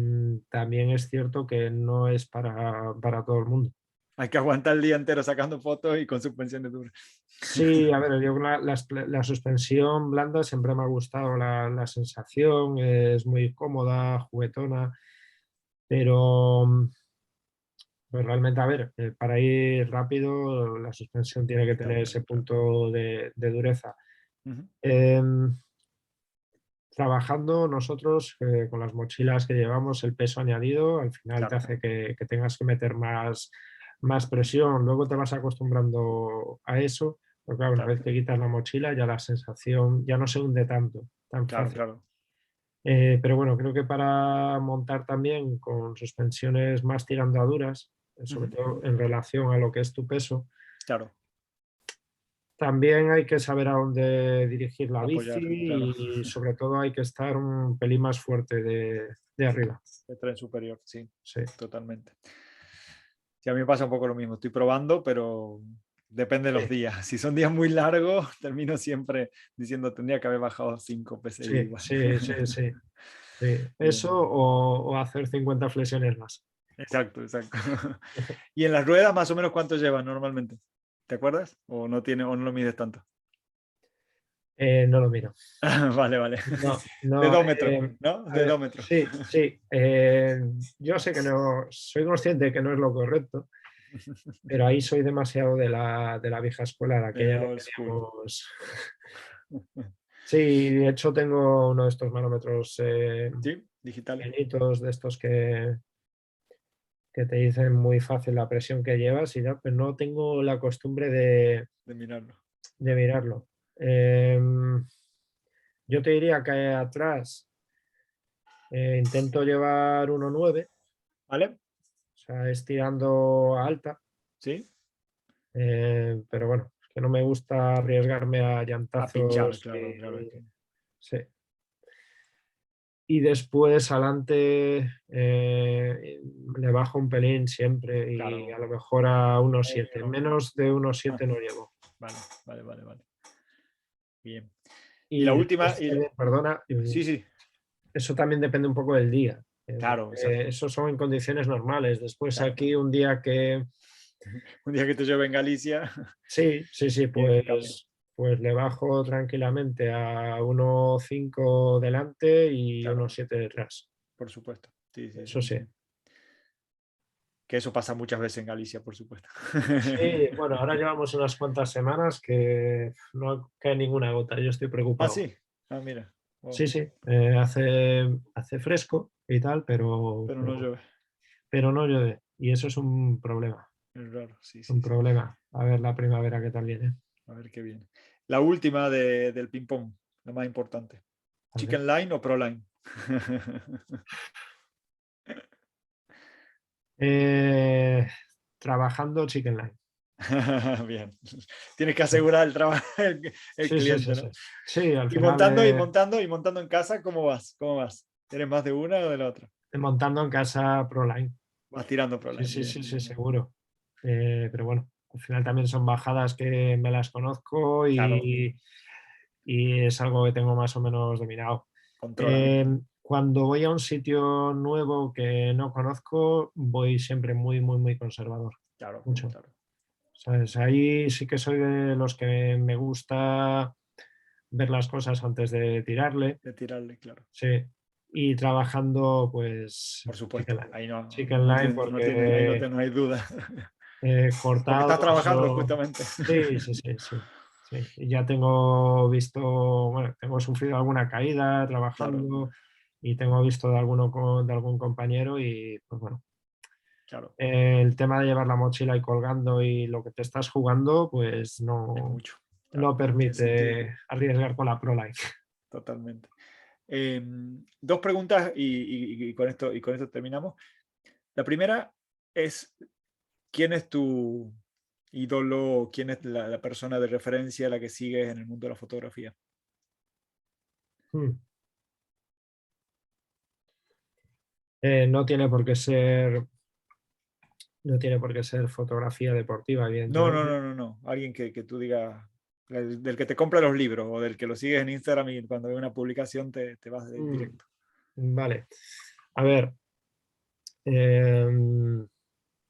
también es cierto que no es para todo el mundo. Hay que aguantar el día entero sacando fotos y con suspensiones duras. Sí, a ver, yo la suspensión blanda siempre me ha gustado la sensación, es muy cómoda, juguetona, pero pues realmente, a ver, para ir rápido la suspensión tiene Tiene que que estar tener dura, ese claro. punto de dureza. Ujú. Em, Trabajando nosotros con las mochilas que llevamos, el peso añadido al final te Claro, hace que tengas que meter más presión, luego te vas acostumbrando a eso, Porque claro, una vez que quitas la mochila ya la sensación ya no se hunde tanto, tan Claro, fácil. claro. Pero bueno, creo que para montar también con suspensiones más tirando a duras, sobre Ujú. todo en relación a lo que es tu peso, Claro, también hay que saber a dónde dirigir la bici apoyar, claro. y sobre todo hay que estar un pelín más fuerte de arriba. El tren superior, sí, Sí, totalmente. Sí, a mí me pasa un poco lo mismo. Estoy probando, pero depende de los sí, días. Si son días muy largos, termino siempre diciendo tendría que haber bajado 5 PSI sí, igual. sí, sí, sí, sí. Bien, Eso bien. o hacer 50 flexiones más. Exacto, exacto. ¿Y en las ruedas más o menos cuánto llevas normalmente? ¿Te acuerdas? ¿O no tiene, o no lo mides tanto? No lo miro. Vale, vale. No, De no. 2 metros, ¿no? A De ver, 2 metros. sí, sí. Yo sé que no, soy consciente de que no es lo correcto, pero ahí soy demasiado de la vieja escuela, de aquella de Old que school. teníamos. Sí, de hecho tengo uno de estos manómetros ¿Sí? Digitales. pequeñitos, de estos que te dicen muy fácil la presión que llevas y ya, pero no tengo la costumbre De mirarlo. de mirarlo. Em, yo te diría que atrás intento llevar 1,9, ¿Vale? o sea, estirando a alta, ¿Sí? pero bueno, es que no me gusta arriesgarme a A pinchar, llantazos. claro, claro. Sí. Y después adelante le bajo un pelín siempre y a Claro. lo mejor a 1,7. Bueno. Menos de Ah, 1,7 no llevo. vale, vale, vale, vale. Bien. Y la Y última, después también, perdona, sí, sí, eso también depende un poco del día. claro, exacto. Eso son en condiciones normales. Después Claro. aquí un día que Un día que te llueve en Galicia, sí, sí, sí, tienes que cambiar. pues le bajo tranquilamente a 1,5 delante y Claro, 1,7 detrás. por supuesto. Sí, sí, Eso sí, sí. sí. Que eso pasa muchas veces en Galicia, por supuesto. Sí, bueno, ahora llevamos unas cuantas semanas que no cae ninguna gota. Yo estoy Ah, preocupado. sí. Ah, mira. Wow. Sí, sí, hace fresco y tal, Pero no llueve. pero no llueve. Y eso es un problema. Es raro, sí, Un sí, sí. problema. A ver la primavera qué tal viene. A ver qué viene. La última del ping-pong, la más importante. Vale. ¿Chicken line o pro line? Eh, trabajando Chicken Line. Bien. Tienes que Sí, asegurar el trabajo el sí, sí, sí, cliente, sí. ¿no? Sí, al Y final montando y montando y montando en casa, ¿cómo vas? ¿Cómo vas? ¿Eres más de una o de la otra? montando en casa ProLine. Vas tirando pro Sí, line. sí, Bien, sí, sí, bien, bien. seguro. Pero bueno, al final también son bajadas que me las conozco Claro, y es algo que tengo más o menos dominado. controlado. Cuando voy a un sitio nuevo que no conozco, voy siempre muy, muy, muy conservador. Claro, Mucho. claro. ¿Sabes? Ahí sí que soy de los que me gusta ver las cosas antes de tirarle. De tirarle, claro. Sí. Y trabajando, pues, Por Chicken supuesto. Line. Ahí no, Chicken Line ahí porque no hay duda. Porque estás cortados trabajando o... justamente. Sí, sí, sí, sí. Sí. Y ya tengo visto, bueno, tengo sufrido alguna caída Claro, trabajando y tengo visto de alguno de algún compañero y pues bueno, claro. el tema de llevar la mochila y colgando y lo que te estás jugando, pues Es no, mucho. no Claro, tiene sentido. permite arriesgar con la ProLine. Totalmente. Dos preguntas y con esto terminamos. La primera es, ¿quién es tu ídolo? ¿Quién es la persona de referencia a la que sigues en el mundo de la fotografía? Hmm. No tiene por qué ser, no tiene por qué ser fotografía deportiva, No, no, evidentemente. no, no, no. Alguien que tú digas, del que te compra los libros o del que lo sigues en Instagram y cuando ve una publicación te vas Hmm. directo. Vale. A ver, em,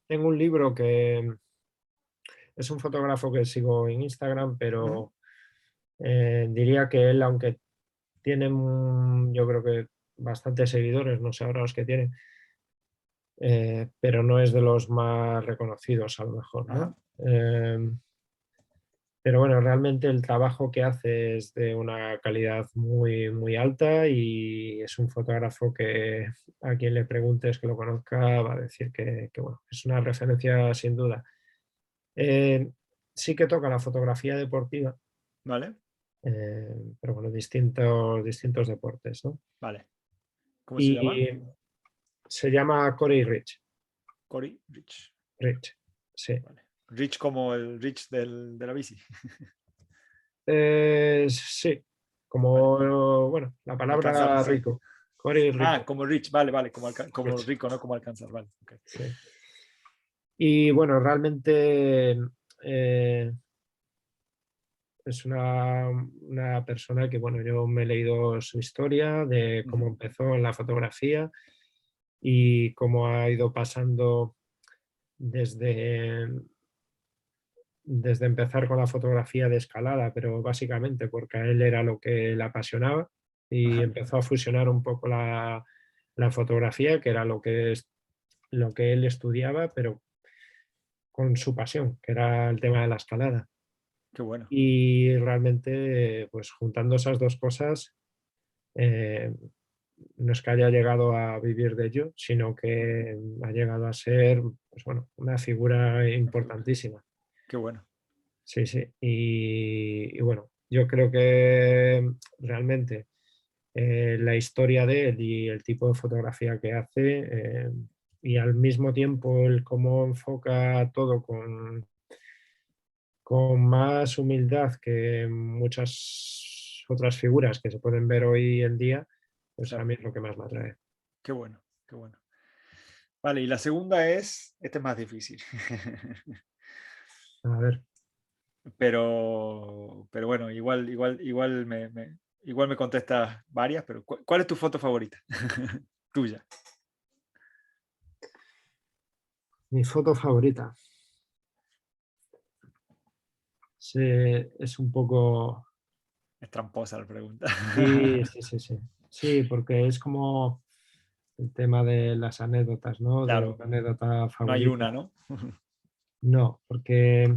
tengo un libro que es un fotógrafo que sigo en Instagram, Ujú. pero diría que él, aunque tiene, yo creo que bastantes seguidores, no sé ahora los que tiene, pero no es de los más reconocidos a lo mejor, Ajá, ¿no? Pero bueno, realmente el trabajo que hace es de una calidad muy, muy alta y es un fotógrafo que a quien le preguntes que lo conozca va a decir que, bueno, es una referencia sin duda. Eh, sí que toca la fotografía deportiva, ¿Vale? pero bueno, distintos deportes, ¿no? Vale. ¿Cómo se llama? Y se llama Corey Rich. Cory Rich. Rich, sí. Vale. Rich como el Rich de la bici. Sí, Vale. como, bueno, la Alcanzar, palabra sí. rico. Corey Ah, Rico. como Rich, vale, vale, como Rich, rico, no como alcanzar, vale. Ok. sí. Y bueno, realmente es una persona que, bueno, yo me he leído su historia de cómo Ujú. empezó en la fotografía y cómo ha ido pasando desde, desde empezar con la fotografía de escalada, pero básicamente porque a él era lo que le apasionaba y Ajá. empezó a fusionar un poco la fotografía, que era lo que él estudiaba, pero con su pasión, que era el tema de la escalada. Qué bueno. Y realmente, pues juntando esas dos cosas, eh, no es que haya llegado a vivir de ello, sino que ha llegado a ser, pues bueno, una figura Una figura. importantísima. Qué bueno. Sí, sí. Y bueno, yo creo que realmente la historia de él y el tipo de fotografía que hace, y al mismo tiempo el cómo enfoca todo con más humildad que muchas otras figuras que se pueden ver hoy en día, pues a Claro. mí es lo que más me atrae. Qué bueno. Qué bueno. Vale, y la segunda esta es más difícil. A ver, Pero bueno, igual me contestas varias, pero ¿cuál es tu foto favorita? Tuya. mi foto favorita. Sí, es un poco... Es tramposa la pregunta. Sí, sí, sí, sí. Sí, porque es como el tema de las anécdotas, ¿no? De Claro, una anécdota no hay favorita. una, ¿no? No, porque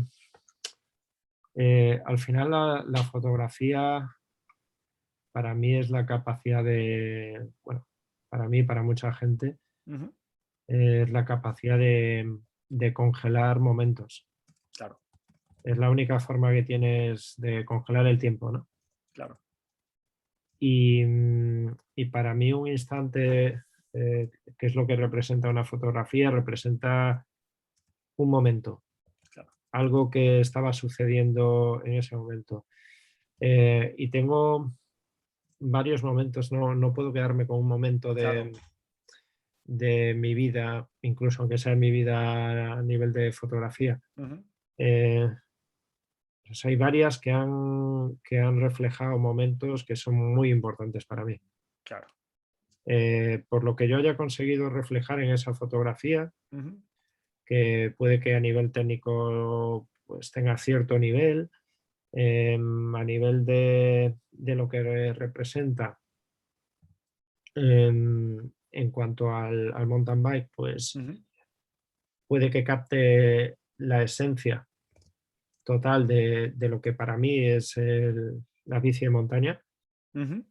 al final la fotografía para mí es la capacidad de, bueno, para mí, para mucha gente, Ujú. es la capacidad de congelar momentos. Claro, Es la única forma que tienes de congelar el tiempo, ¿no? claro, Y para mí un instante, que es lo que representa una fotografía, representa un momento, claro, algo que estaba sucediendo en ese momento. Y tengo varios momentos, no puedo quedarme con un momento claro. de mi vida, incluso aunque sea mi vida a nivel de fotografía. Ujú. Eh, pues hay varias que han reflejado momentos que son muy importantes para mí. Claro. Por lo que yo haya conseguido reflejar en esa fotografía, Ujú. que puede que a nivel técnico pues tenga cierto nivel, a nivel de lo que representa en cuanto al mountain bike, pues Ujú. puede que capte la esencia total de lo que para mí es la bici de montaña, Ujú.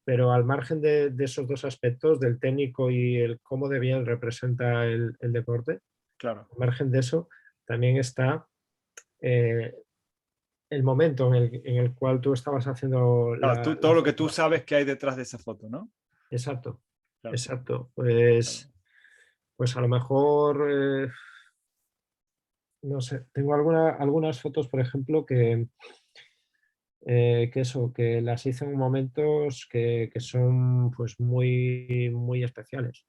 pero al margen de esos dos aspectos, del técnico y el cómo de bien representa el deporte, Claro. al margen de eso, también está eh, el momento en el cual tú estabas haciendo Claro, la todo lo que tú fotografía. sabes que hay detrás de esa foto, ¿no? Exacto, Claro, exacto. claro. Pues a lo mejor, no sé, tengo algunas fotos, por ejemplo, que eso, que las hice en momentos que son pues muy, muy especiales.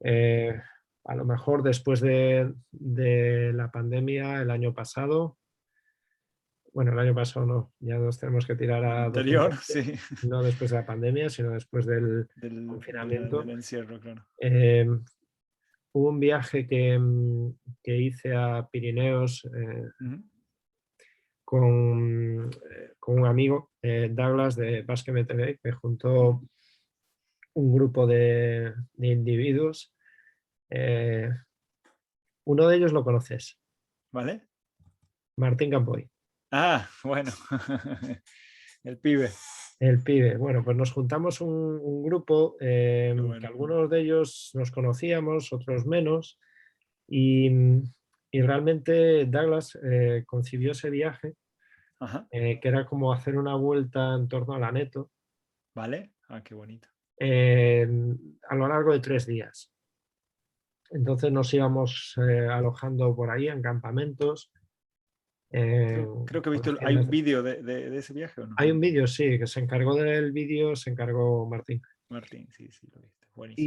Eh, a lo mejor después de la pandemia el año pasado, bueno, el año pasado no, ya nos tenemos que tirar El a anterior, 2020, sí, no después de la pandemia, sino después del del confinamiento. encierro, claro. Eh, hubo un viaje que hice a Pirineos Ujú. con un amigo, Douglas de Basque MTV, que juntó un grupo de individuos. Eh, uno de ellos lo conoces, ¿Vale? Martín Campoy, Ah, bueno. El pibe. el pibe. Bueno, pues nos juntamos un grupo Qué que bueno. algunos de ellos nos conocíamos, otros menos, y Y realmente Douglas concibió ese viaje, Ajá, que era como hacer una vuelta en torno a la Neto ¿vale? Ah, qué bonito. a lo largo de 3 días. Entonces nos íbamos alojando por ahí en campamentos. Creo que he Con las visto, hay un tiendas. vídeo de ese viaje, ¿o no? Hay un vídeo, sí, que se encargó del vídeo, se encargó Martín. Martín, sí, sí, lo viste. Buenísimo.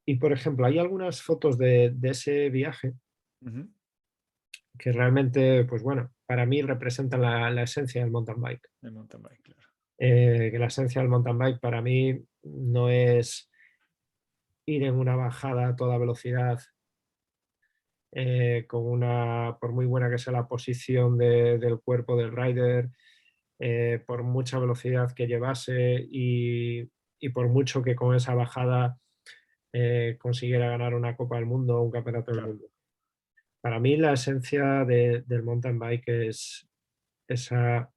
Y, y, por ejemplo, hay algunas fotos de ese viaje Ujú. que realmente, pues bueno, para mí representan la esencia del mountain bike. De mountain bike, claro. Que la esencia del mountain bike para mí no es ir en una bajada a toda velocidad, por muy buena que sea la posición del cuerpo del rider, por mucha velocidad que llevase y por mucho que con esa bajada consiguiera ganar una Copa del Mundo o un Campeonato del Claro. Mundo. Para mí la esencia del mountain bike es esa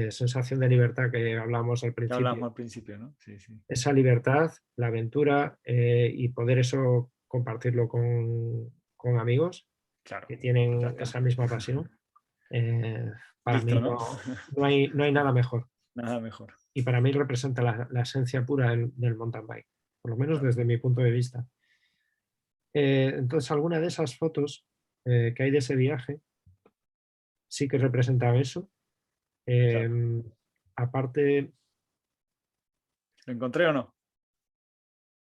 sensación de libertad que hablamos al Que principio. hablábamos al principio, ¿no? Sí, sí. Esa libertad, la aventura y poder eso compartirlo con amigos Claro. que Ya tienen está. esa misma pasión. eh, para Listo, mí ¿no? no hay nada mejor. Nada mejor. Y para mí representa la esencia pura del mountain bike, por lo menos Claro. desde mi punto de vista. Entonces, alguna de esas fotos que hay de ese viaje sí que representan eso. Claro. Em, Aparte, ¿Lo encontré o no?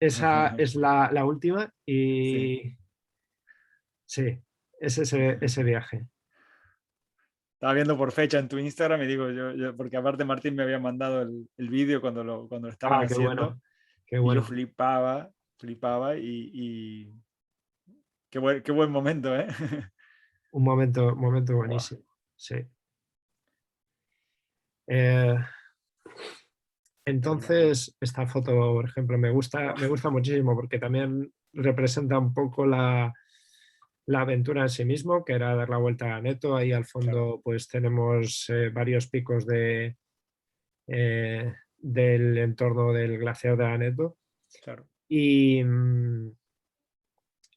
esa es la última Sí. y sí, es ese viaje. Estaba viendo por fecha en tu Instagram y digo, porque aparte Martín me había mandado el vídeo cuando lo estaban Ah, qué haciendo bueno, qué y yo bueno. flipaba y qué buen momento, ¿eh? Un momento Buah, buenísimo. Sí. Eh, qué locura. entonces, esta foto, por ejemplo, me gusta muchísimo porque también representa un poco la aventura en sí mismo, que era dar la vuelta a Neto. Ahí al Claro, fondo, pues tenemos varios picos del entorno del glaciar de Aneto. claro. Y,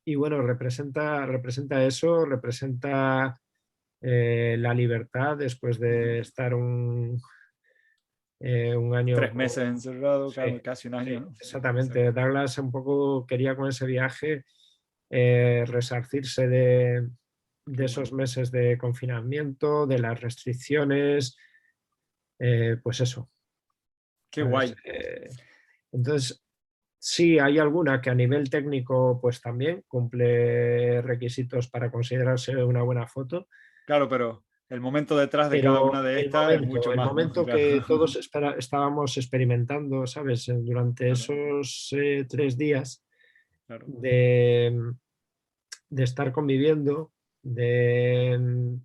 y bueno, representa eso, representa la libertad después Ujú. de estar un año 3 meses encerrado, Sí, casi un sí, año, ¿no? Sí, exactamente. exacto. Douglas un poco quería con ese viaje resarcirse Qué de esos bueno. meses de confinamiento, de las restricciones, pues eso, Qué ¿sabes? guay. Entonces, sí, hay alguna que a nivel técnico pues también cumple requisitos para considerarse una buena foto, Claro, pero el momento detrás de cada una pero de el estas es momento, mucho el más, ¿no? momento Claro, que todos estábamos experimentando, ¿sabes? Durante claro, esos 3 días claro. de, de estar conviviendo, de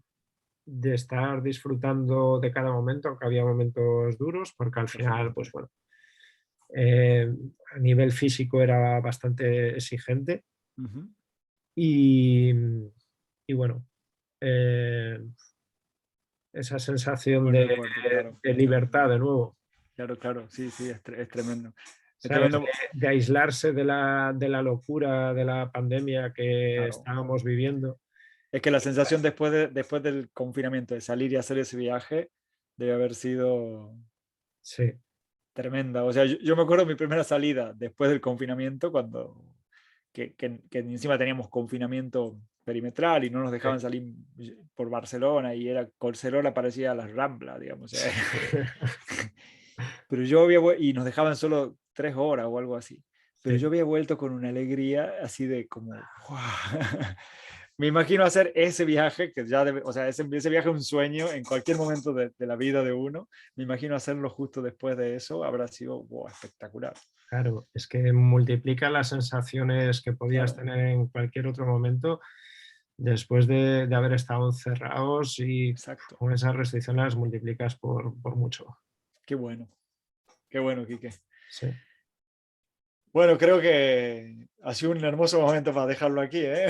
estar disfrutando de cada momento, aunque había momentos duros, porque al Por final, supuesto. pues bueno, eh, a nivel físico era bastante exigente Ujú. y, y bueno, eh, esa sensación Buen de, recuerdo, claro. de libertad de nuevo, Claro, claro, sí, sí, es tremendo. Es ¿sabes? tremendo, De aislarse de la locura de la pandemia que claro. estábamos viviendo. Es que la sensación después del confinamiento, de salir y hacer ese viaje, debe haber sido Sí, tremenda. O sea, yo me acuerdo de mi primera salida después del confinamiento, que encima teníamos confinamiento perimetral y no nos sí, dejaban salir por Barcelona y Barcelona parecía las Ramblas, digamos. O sea, pero y nos dejaban solo 3 horas o algo así. Pero sí. yo había vuelto con una alegría así de como, ¡guau! Me imagino hacer ese viaje, que ya debe, o sea, ese viaje es un sueño en cualquier momento de la vida de uno. Me imagino hacerlo justo después de eso, habrá sido wow, espectacular. Claro, es que multiplica las sensaciones que podías Claro, tener en cualquier otro momento después de haber estado encerrados y exacto. con esas restricciones las multiplicas por mucho. Qué bueno, Quique. Sí. Bueno, creo que ha sido un hermoso momento para dejarlo aquí, ¿eh?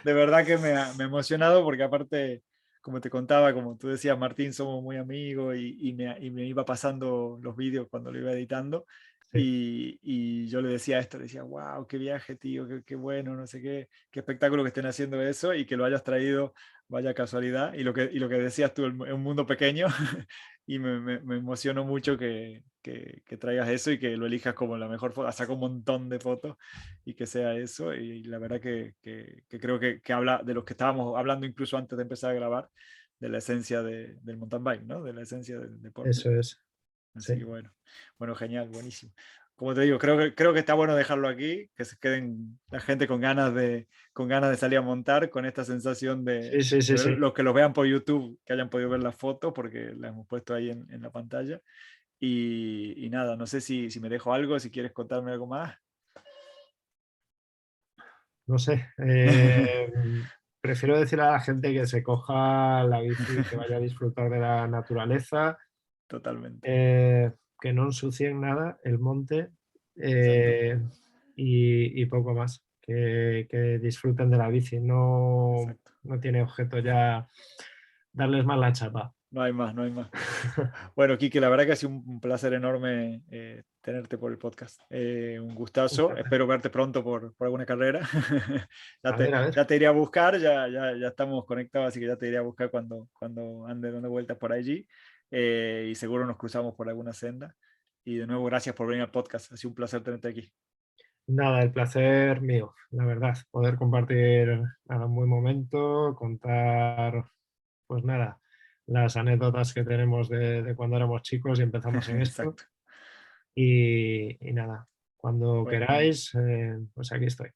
De verdad que me ha emocionado porque aparte, como te contaba, como tú decías, Martín, somos muy amigos y me iba pasando los vídeos cuando lo iba editando Y yo le decía esto, le decía, wow, qué viaje, tío, qué bueno, no sé qué espectáculo que estén haciendo eso y que lo hayas traído, vaya casualidad. Y lo que decías tú, es un mundo pequeño y me emocionó mucho que traigas eso y que lo elijas como la mejor foto. Saca un montón de fotos y que sea eso. Y la verdad que creo que habla de los que estábamos hablando incluso antes de empezar a grabar, de la esencia del mountain bike, ¿no? De la esencia del deporte. Eso es, Así sí. que bueno, genial, buenísimo. Como te digo, creo que está bueno dejarlo aquí, que se queden la gente con ganas de salir a montar, con esta sensación Sí, sí, sí, sí. los que los vean por YouTube, que hayan podido ver las fotos, porque las hemos puesto ahí en la pantalla. Y nada, no sé si me dejo algo, si quieres contarme algo más. No sé. Prefiero decir a la gente que se coja la bici, que vaya a disfrutar de la naturaleza, Totalmente, que no ensucien nada el monte, exacto, eh, y poco más. Que disfruten de la bici. No, exacto. no tiene objeto ya darles más la chapa. No hay más, no hay más. Bueno, Kike, la verdad que ha sido un placer enorme tenerte por el podcast. Un Un gustazo. placer. Espero verte pronto por alguna carrera. A ver, a ver. Ya te iré a buscar, ya estamos conectados, así que ya te iré a buscar cuando ande dando vueltas por allí. Y seguro nos cruzamos por alguna senda. Y de nuevo, gracias por venir al podcast. Ha sido un placer tenerte aquí. Nada, el placer mío, la verdad. Poder compartir nada, un buen momento, contar, pues nada, las anécdotas que tenemos de cuando éramos chicos y empezamos en esto. Exacto. Y nada, cuando Bueno, queráis, pues aquí estoy.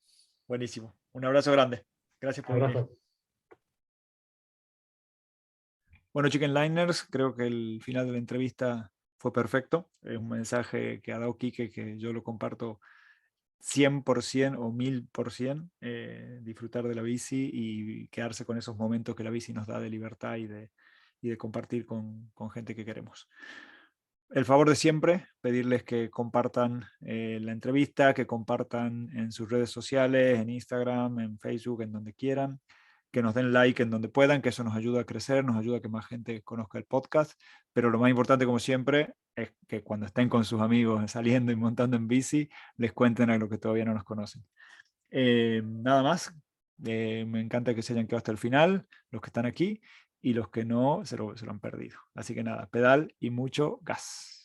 buenísimo. Un abrazo grande. Gracias por venir. Abrazo. Bueno, Chicken Liners, creo que el final de la entrevista fue perfecto. Es un mensaje que ha dado Quique que yo lo comparto 100% o 1000%. Disfrutar de la bici y quedarse con esos momentos que la bici nos da de libertad y de compartir con gente que queremos. El favor de siempre, pedirles que compartan la entrevista, que compartan en sus redes sociales, en Instagram, en Facebook, en donde quieran, que nos den like en donde puedan, que eso nos ayuda a crecer, nos ayuda a que más gente conozca el podcast, pero lo más importante, como siempre, es que cuando estén con sus amigos saliendo y montando en bici, les cuenten a los que todavía no nos conocen. Nada más, me encanta que se hayan quedado hasta el final, los que están aquí, y los que no se lo han perdido. Así que nada, pedal y mucho gas.